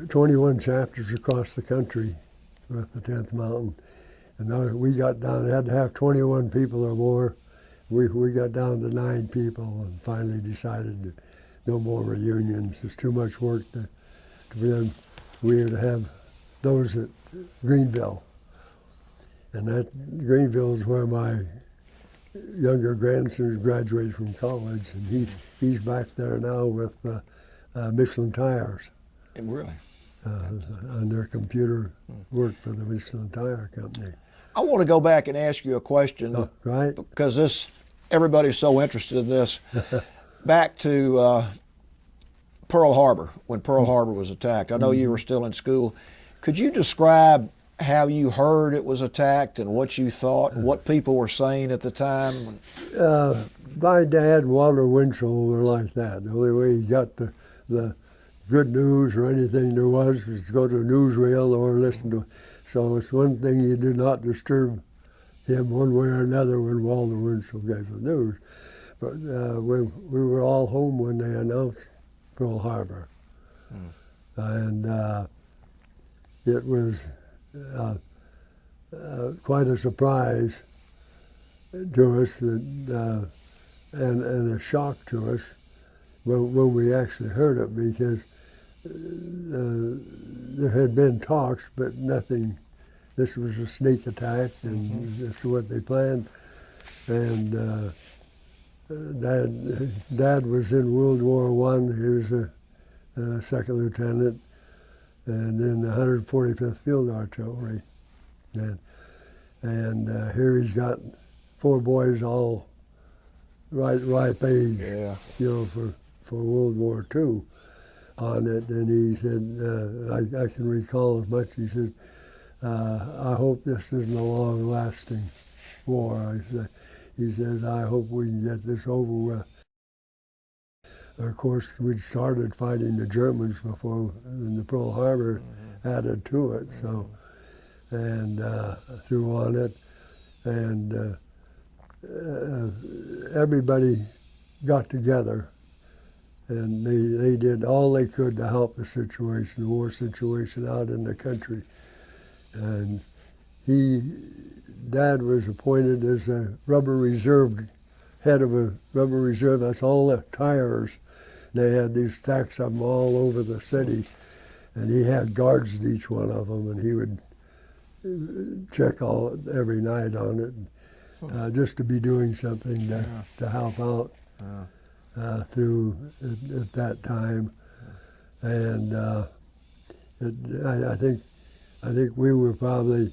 21 chapters across the country with the 10th Mountain. And now we got down, had to have 21 people or more. We got down to 9 people and finally decided that no more reunions. It's too much work for them. We were to have those at Greenville. And that Greenville is where my younger grandson graduated from college, and he's back there now with Michelin Tires. Really? On their computer work for the Michelin Tire Company. I want to go back and ask you a question, right? Because everybody's so interested in this. Back to Pearl Harbor, when Pearl Harbor was attacked. I know you were still in school. Could you describe how you heard it was attacked and what you thought, what people were saying at the time? My dad and Walter Winchell were like that. The only way he got the good news or anything there was to go to a newsreel or listen to. So it's one thing, you did not disturb him one way or another when Walter Winchell gave the news. But we were all home when they announced Pearl Harbor. And it was quite a surprise to us and a shock to us when we actually heard it, because there had been talks, but nothing. This was a sneak attack, and this is what they planned. And Dad was in World War I. He was a second lieutenant, and in the 145th Field Artillery. And here he's got 4 boys, all ripe age, for World War II on it. And he said, I can recall as much. He said, I hope this isn't a long-lasting war. He says, I hope we can get this over with. Of course, we'd started fighting the Germans before, and the Pearl Harbor added to it. So, and threw on it, and everybody got together, and they did all they could to help the war situation out in the country. And Dad was appointed as a rubber reserve, head of a rubber reserve. That's all the tires. They had these stacks of them all over the city, and he had guards at each one of them, and he would check every night on it, just to be doing something to help out through at that time. And I think we were probably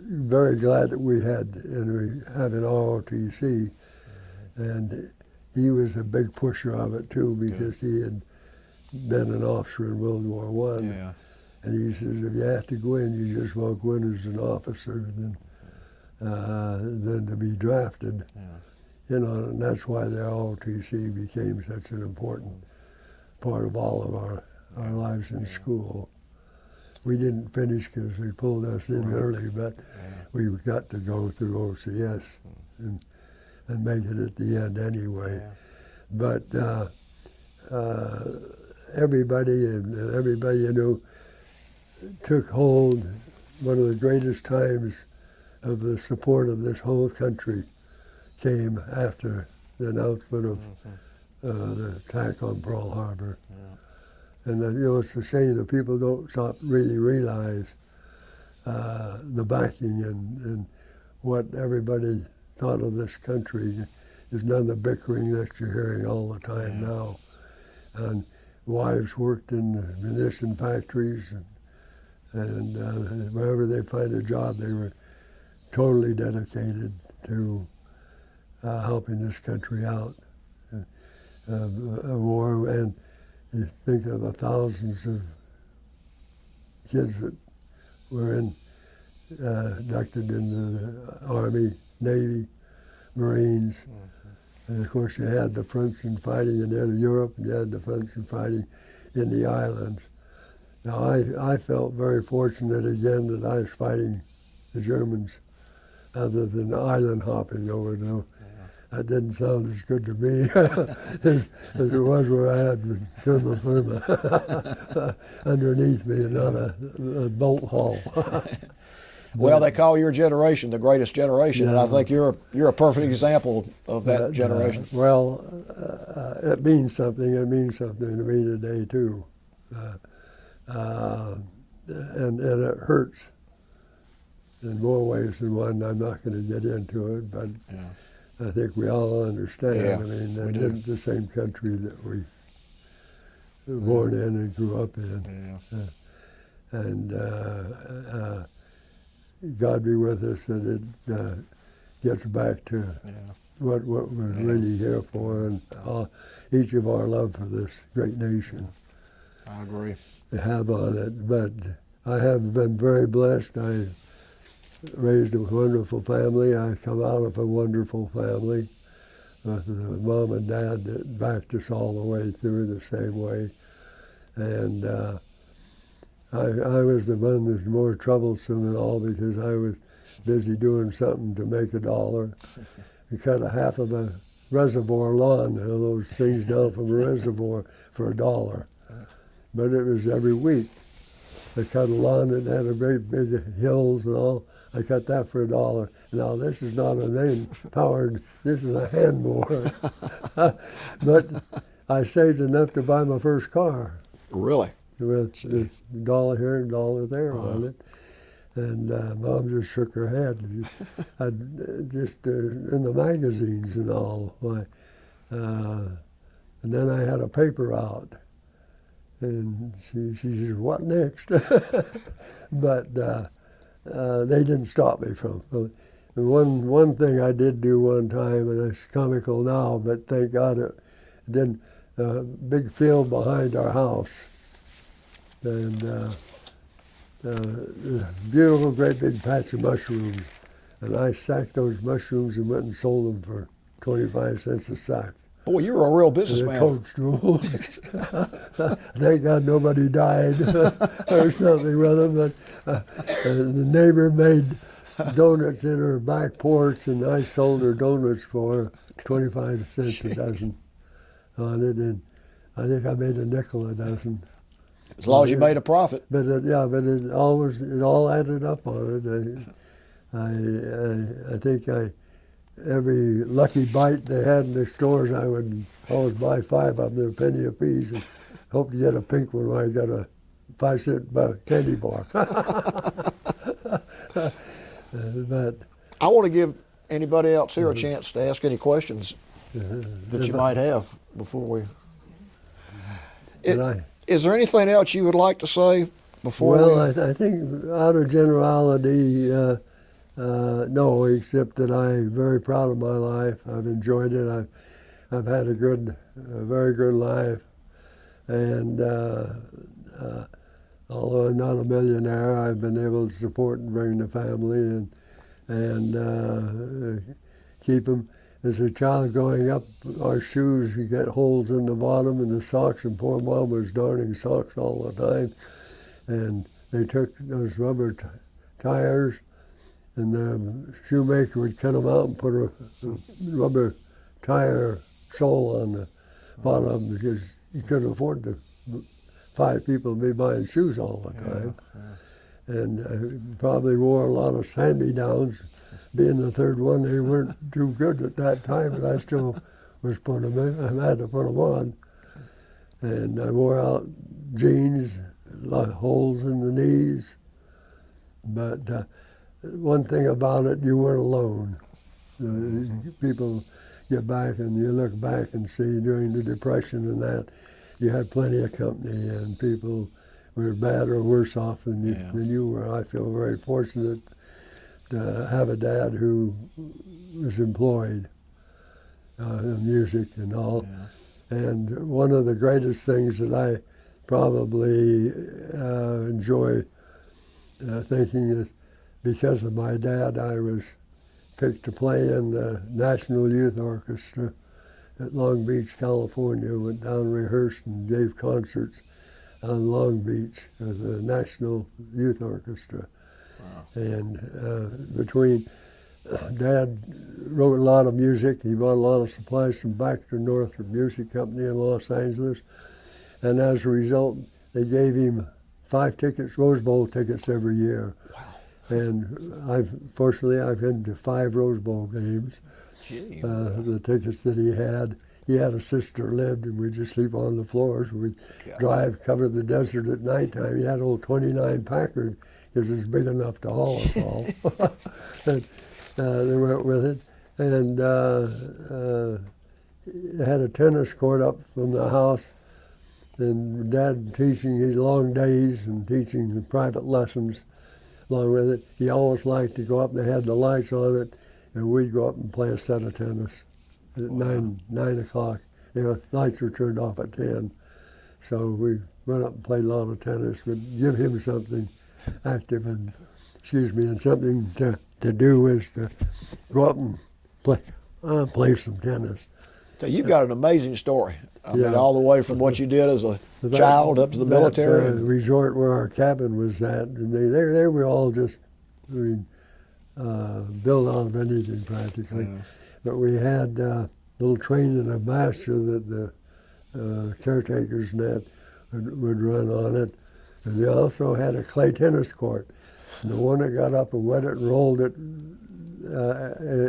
very glad that we had an ROTC, and he was a big pusher of it too, because he had been an officer in World War I. Yeah. And he says, if you have to go in, you just won't go in as an officer than to be drafted. Yeah. And that's why the ROTC became such an important part of all of our lives in school. We didn't finish because they pulled us in early, but we got to go through OCS and make it at the end anyway. Yeah. But everybody you know took hold. One of the greatest times of the support of this whole country came after the announcement of the attack on Pearl Harbor. Yeah. And it's a shame that people don't really realize the backing and what everybody thought of this country. Is none of the bickering that you're hearing all the time now. And wives worked in the munition factories, and wherever they find a job, they were totally dedicated to helping this country out. A war, and you think of the thousands of kids that were inducted into the Army, Navy, Marines. And of course you had the fronts and fighting in Europe, and you had the fronts and fighting in the islands. Now I felt very fortunate again that I was fighting the Germans other than island hopping over there. That didn't sound as good to me as it was where I had German firma underneath me and not a bolt hall. Well, they call your generation the greatest generation, and I Yeah. think you're a perfect example of that generation. Well, it means something. It means something to me today too, and it hurts in more ways than one. I'm not going to get into it, but I think we all understand. Yeah, I mean, we it do. isn't the same country that we were born in and grew up in. Yeah. And God be with us that it gets back to what we're really here for, and each of our love for this great nation I agree. have on it. But I have been very blessed. I raised a wonderful family. I come out of a wonderful family with a mom and dad that backed us all the way through the same way. And I was the one that was more troublesome than all because I was busy doing something to make $1. We cut a half of a reservoir lawn, those things down from a reservoir for $1. But it was every week. I cut a lawn that had a great big hills and all. I cut that for $1. Now this is not a main-powered, this is a hand mower. But I saved enough to buy my first car Really? with $1 here and $1 there on it. And Mom just shook her head. I just in the magazines and all. And then I had a paper out. And she said, what next? But they didn't stop me from. One thing I did do one time, and it's comical now, but thank God it didn't. Big field behind our house, and beautiful, great big patch of mushrooms, and I sacked those mushrooms and went and sold them for 25 cents a sack. Boy, you're a real And the businessman. coach ruled. Thank God nobody died or something with them. But the neighbor made donuts in her back porch, and I sold her donuts for 25 cents a dozen on it, and I think I made a nickel a dozen. As long as you made a profit. But it all added up on it. I think every lucky bite they had in the stores, I would always buy 5 of them, they're a penny a piece, and hope to get a pink one when I got a 5-cent candy bar. But I want to give anybody else here a chance to ask any questions that you might have before we. Is there anything else you would like to say before I think out of generality, no, except that I'm very proud of my life. I've enjoyed it. I've had a very good life, and although I'm not a millionaire, I've been able to support and bring the family and keep them. As a child growing up, our shoes, you get holes in the bottom and the socks, and poor Mom was darning socks all the time. And they took those rubber tires, and the shoemaker would cut them out and put a rubber tire sole on the bottom because you couldn't afford to 5 people to be buying shoes all the time. And I probably wore a lot of hand-me-downs. Being the third one, they weren't too good at that time, but I still was putting them in. I had to put them on. And I wore out jeans, a lot of holes in the knees. But one thing about it, you weren't alone. People get back and you look back and see during the Depression and that, you had plenty of company and people were bad or worse off than you were. I feel very fortunate to have a dad who was employed in music and all. And one of the greatest things that I probably enjoy thinking that because of my dad, I was picked to play in the National Youth Orchestra at Long Beach, California. Went down, rehearsed, and gave concerts on Long Beach as a National Youth Orchestra. Wow. And between Dad wrote a lot of music. He bought a lot of supplies from Baxter Northrop Music Company in Los Angeles. And as a result, they gave him 5 tickets, Rose Bowl tickets every year. Wow. And fortunately, I've been to 5 Rose Bowl games. Gee, The tickets that he had a sister lived, and we'd just sleep on the floors. We'd drive, cover the desert at nighttime. He had old 29 Packard, because it was big enough to haul us all. And, they went with it, and they had a tennis court up from the house, and Dad teaching his long days and teaching the private lessons along with it. He always liked to go up, and they had the lights on it, and we'd go up and play a set of tennis at 9 o'clock. You know, lights were turned off at 10. So we went up and played a lot of tennis, but give him something active and, and something to do is to go up and play some tennis. So you've got an amazing story. I Yeah. mean, all the way from what you did as a child up to the military. That resort where our cabin was at, and they were all just, built out of anything practically. Yeah. But we had a little training of master that the caretakers and that would run on it. And they also had a clay tennis court. And the one that got up and wet it and rolled it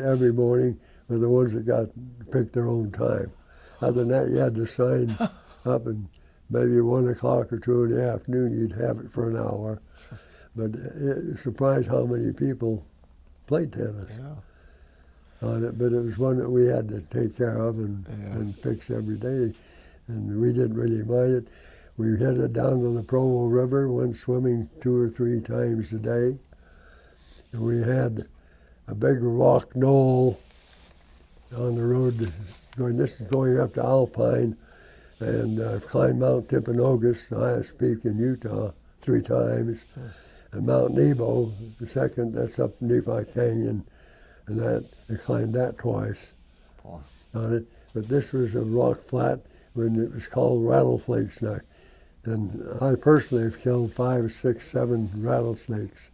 every morning were the ones that got to pick their own time. Other than that, you had to sign up, and maybe 1 o'clock or 2 in the afternoon, you'd have it for an hour. But it surprised how many people played tennis on it. But it was one that we had to take care of and fix every day, and we didn't really mind it. We headed down to the Provo River, went swimming 2 or 3 times a day. And we had a big rock knoll on the road this is going up to Alpine, and climbed Mount Timpanogos, the highest peak in Utah, 3 times. And Mount Nebo, the second, that's up Nephi Canyon, and I climbed that twice on it. But this was a rock flat when it was called Rattleflake's Neck. And I personally have killed 5, 6, 7 rattlesnakes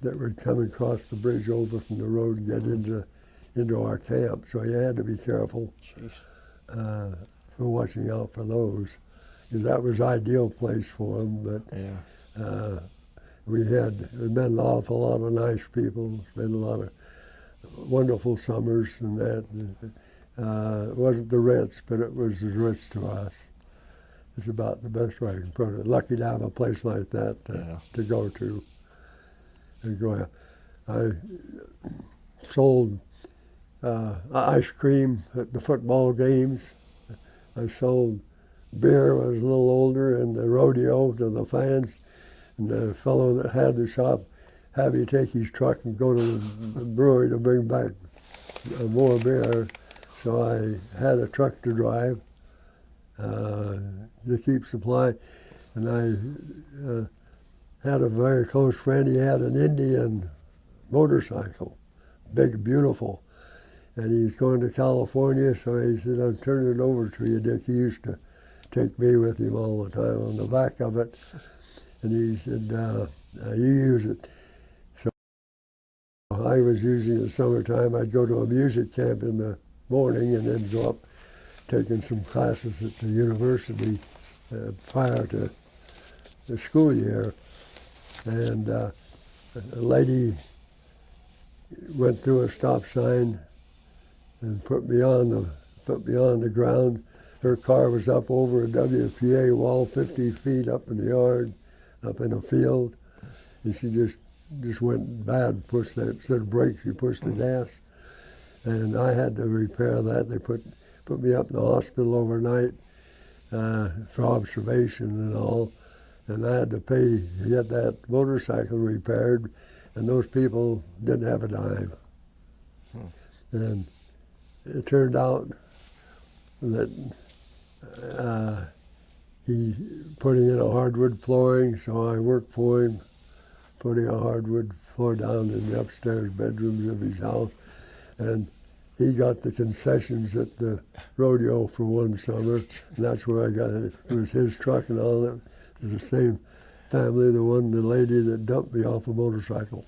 that would come across the bridge over from the road and get into our camp. So you had to be careful for watching out for those, because that was ideal place for them. But we met an awful lot of nice people, spent a lot of wonderful summers and that. It wasn't the Ritz, but it was the Ritz to us. It's about the best way I can put it. Lucky to have a place like that to go to. I sold ice cream at the football games. I sold beer when I was a little older, and the rodeo to the fans. And the fellow that had the shop had me take his truck and go to the brewery to bring back more beer. So I had a truck to drive to keep supply. And I had a very close friend. He had an Indian motorcycle, big, beautiful. And he's going to California, so he said, "I'm turning it over to you, Dick." He used to take me with him all the time on the back of it. And he said, "You use it." So I was using it in the summertime. I'd go to a music camp in the morning and then go up taking some classes at the university prior to the school year. And a lady went through a stop sign and put me on the ground. Her car was up over a WPA wall 50 feet up in the yard, up in a field, and she just went bad, pushed that, instead of brakes, she pushed the gas. And I had to repair that. They put me up in the hospital overnight for observation and all, and I had to pay to get that motorcycle repaired, and those people didn't have a dime. And it turned out that he putting in a hardwood flooring, so I worked for him putting a hardwood floor down in the upstairs bedrooms of his house. And he got the concessions at the rodeo for one summer, and that's where I got it. It was his truck and all that. It was the same family, the lady that dumped me off a motorcycle.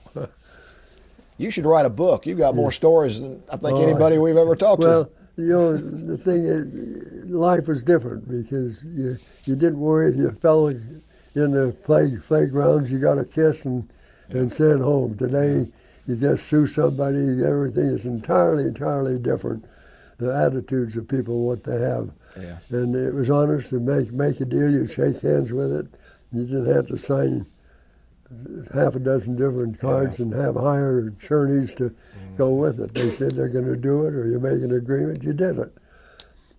You should write a book. You've got more stories than I think anybody we've ever talked Well, to. you know, the thing is, life was different because you didn't worry if you fell in the playgrounds, you got a kiss and sent home. Today, you just sue somebody, everything is entirely different. The attitudes of people, what they have. Yeah. And it was honest to make a deal, you shake hands with it. You didn't have to sign half a dozen different cards and have hire attorneys to go with it. They said they're going to do it, or you make an agreement, you did it.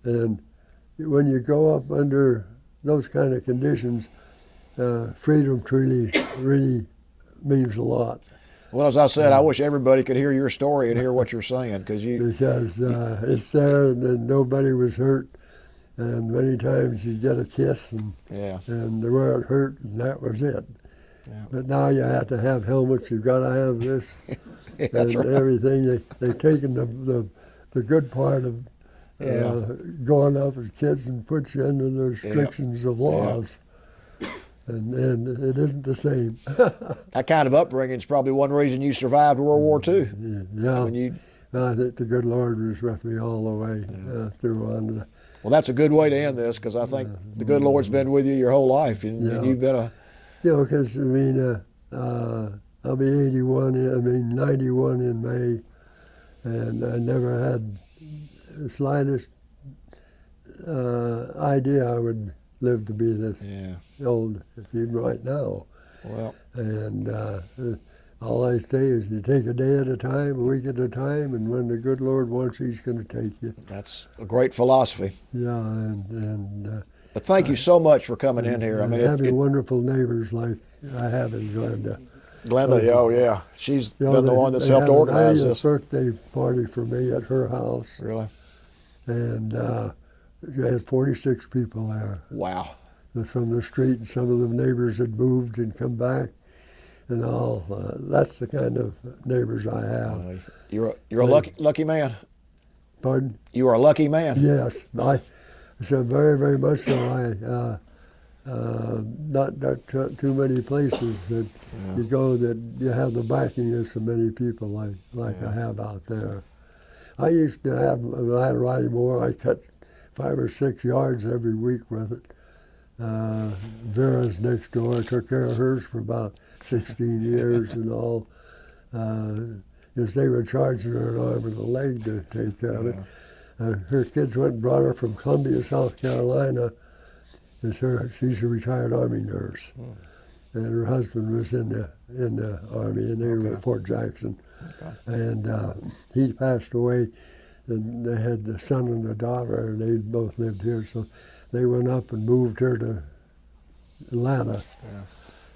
And when you go up under those kind of conditions, freedom really means a lot. Well, as I said, I wish everybody could hear your story and hear what you're saying, because it's there and nobody was hurt. And many times you get a kiss and they weren't hurt, and that was it. Yeah. But now you have to have helmets. You've got to have this That's and right. everything. They've taken the good part of going up as kids and put you under the restrictions of laws. And it isn't the same. That kind of upbringing is probably one reason you survived World War II. Yeah. When I think the good Lord was with me all the way through on. Well, that's a good way to end this, because I think the good Lord's been with you your whole life, and you've been a... You know, because, I mean, I'll be 91 in May, and I never had the slightest idea I would live to be this old, even right now. Well, and all I say is you take a day at a time, a week at a time, and when the good Lord wants, He's going to take you. that's a great philosophy. Yeah, and But thank you so much for coming in here. I mean, having wonderful neighbors like I have in Glenda. Glenda, oh yeah, she's been the one that's helped organize this. They had a birthday party for me at her house. Really? And we had 46 people there. Wow. From the street, and some of the neighbors had moved and come back, and all. That's the kind of neighbors I have. You're a lucky man. Pardon? You are a lucky man. Yes, I said very much so. Not too many places that you go that you have the backing of so many people like I have out there. I used to have, when I had a riding mower, I cut 5 or 6 yards every week with it. Vera's next door, I took care of hers for about 16 years and all. Because they were charging her an arm and a leg to take care of it. Her kids went and brought her from Columbia, South Carolina. She's a retired Army nurse. And her husband was in the Army, and they were at Fort Jackson. And he passed away, and they had a son and a daughter, and they both lived here. So they went up and moved her to Atlanta.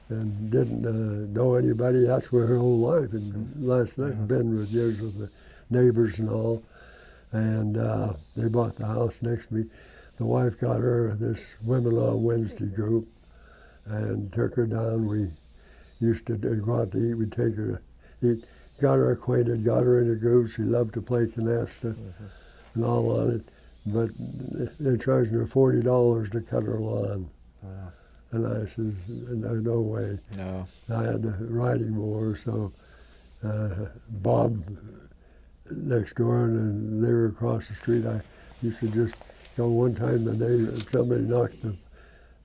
And didn't know anybody. That's where her whole life had been with years with the neighbors and all. And they bought the house next to me. The wife got her this Women on Wednesday group and took her down. We used to go out to eat. We'd take her to eat. Got her acquainted, got her in a group. She loved to play canasta and all on it. But they're charging her $40 to cut her lawn. Wow. And I says, no way. No. I had the riding mower, so Bob next door, and they were across the street. I used to just go one time, somebody knocked the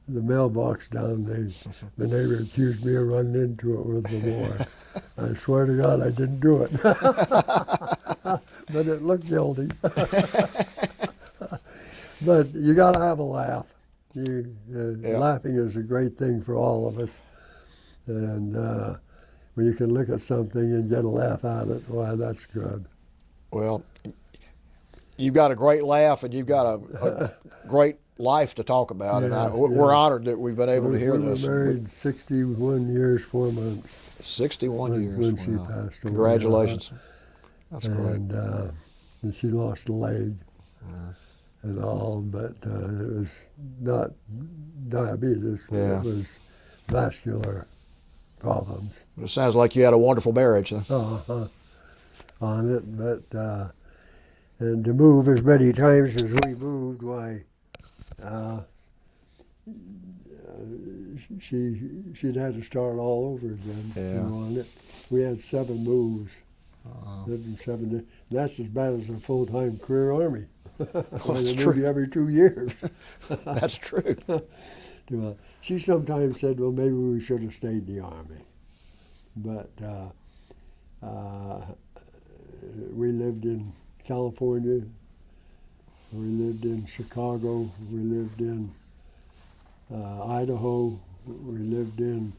mailbox down. The neighbor accused me of running into it with the mower. I swear to God I didn't do it. But it looked guilty. But you got to have a laugh. Laughing is a great thing for all of us. And when you can look at something and get a laugh out of it, why, that's good. Well, you've got a great laugh, and you've got a great life to talk about, and we're honored that we've been able to hear this. We were married 61 years, 4 months. 61 years. When she passed away. Congratulations. That's great. And she lost a leg and all, but it was not diabetes. It was vascular problems But it sounds like you had a wonderful marriage. Huh? on it. But and to move as many times as we moved, why, she'd had to start all over again. Yeah. On it. We had 7 moves. Lived in 7. And that's as bad as a full-time career Army. That's Maybe true. every 2 years. That's true. She sometimes said, well, maybe we should have stayed in the Army. But we lived in California, we lived in Chicago, we lived in Idaho, we lived in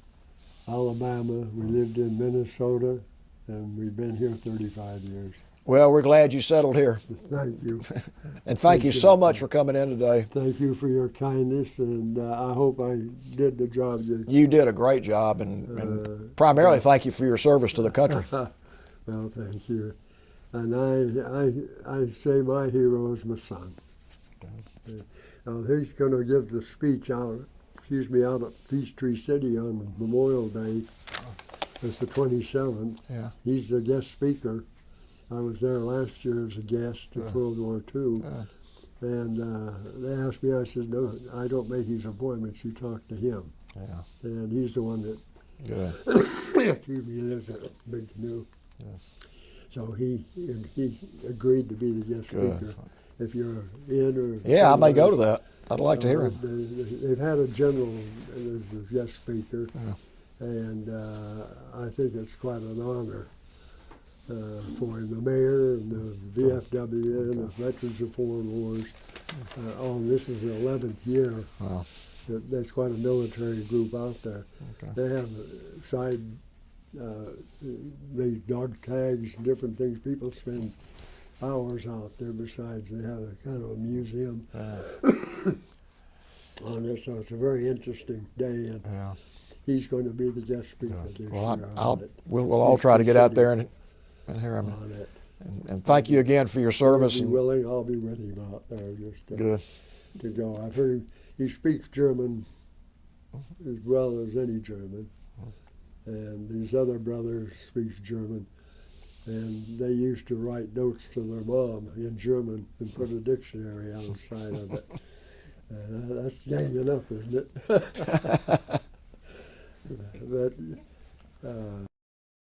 Alabama, we lived in Minnesota, and we've been here 35 years. Well, we're glad you settled here. Thank you. And thank you so much for coming in today. Thank you for your kindness, and I hope I did the job. You did a great job, and primarily thank you for your service to the country. Well, thank you. And I say my hero is my son. Now he's going to give the speech out at Peachtree City on Memorial Day. It's the 27th. Yeah. He's the guest speaker. I was there last year as a guest at World War II. And they asked me, I said, no, I don't make these appointments, you talk to him. Yeah. And he's the one that Good. he lives in a big canoe. So he agreed to be the guest speaker. If you're in or... Yeah, I may go to that. I'd like to hear him. They've had a general as the guest speaker, and I think it's quite an honor for him. The mayor and the VFW and the Veterans of Foreign Wars. This is the 11th year. Wow. There's quite a military group out there. Okay. They have side made dog tags and different things. People spend hours out there. Besides, they have a kind of a museum on this. So it's a very interesting day, and he's going to be the guest speaker this year. We'll all try to get out there and hear him. And thank you again for your service. If he's willing, I'll be with him out there just to go. I've heard he speaks German as well as any German, and his other brother speaks German, and they used to write notes to their mom in German and put a dictionary outside of it. That's ganging up, isn't it? But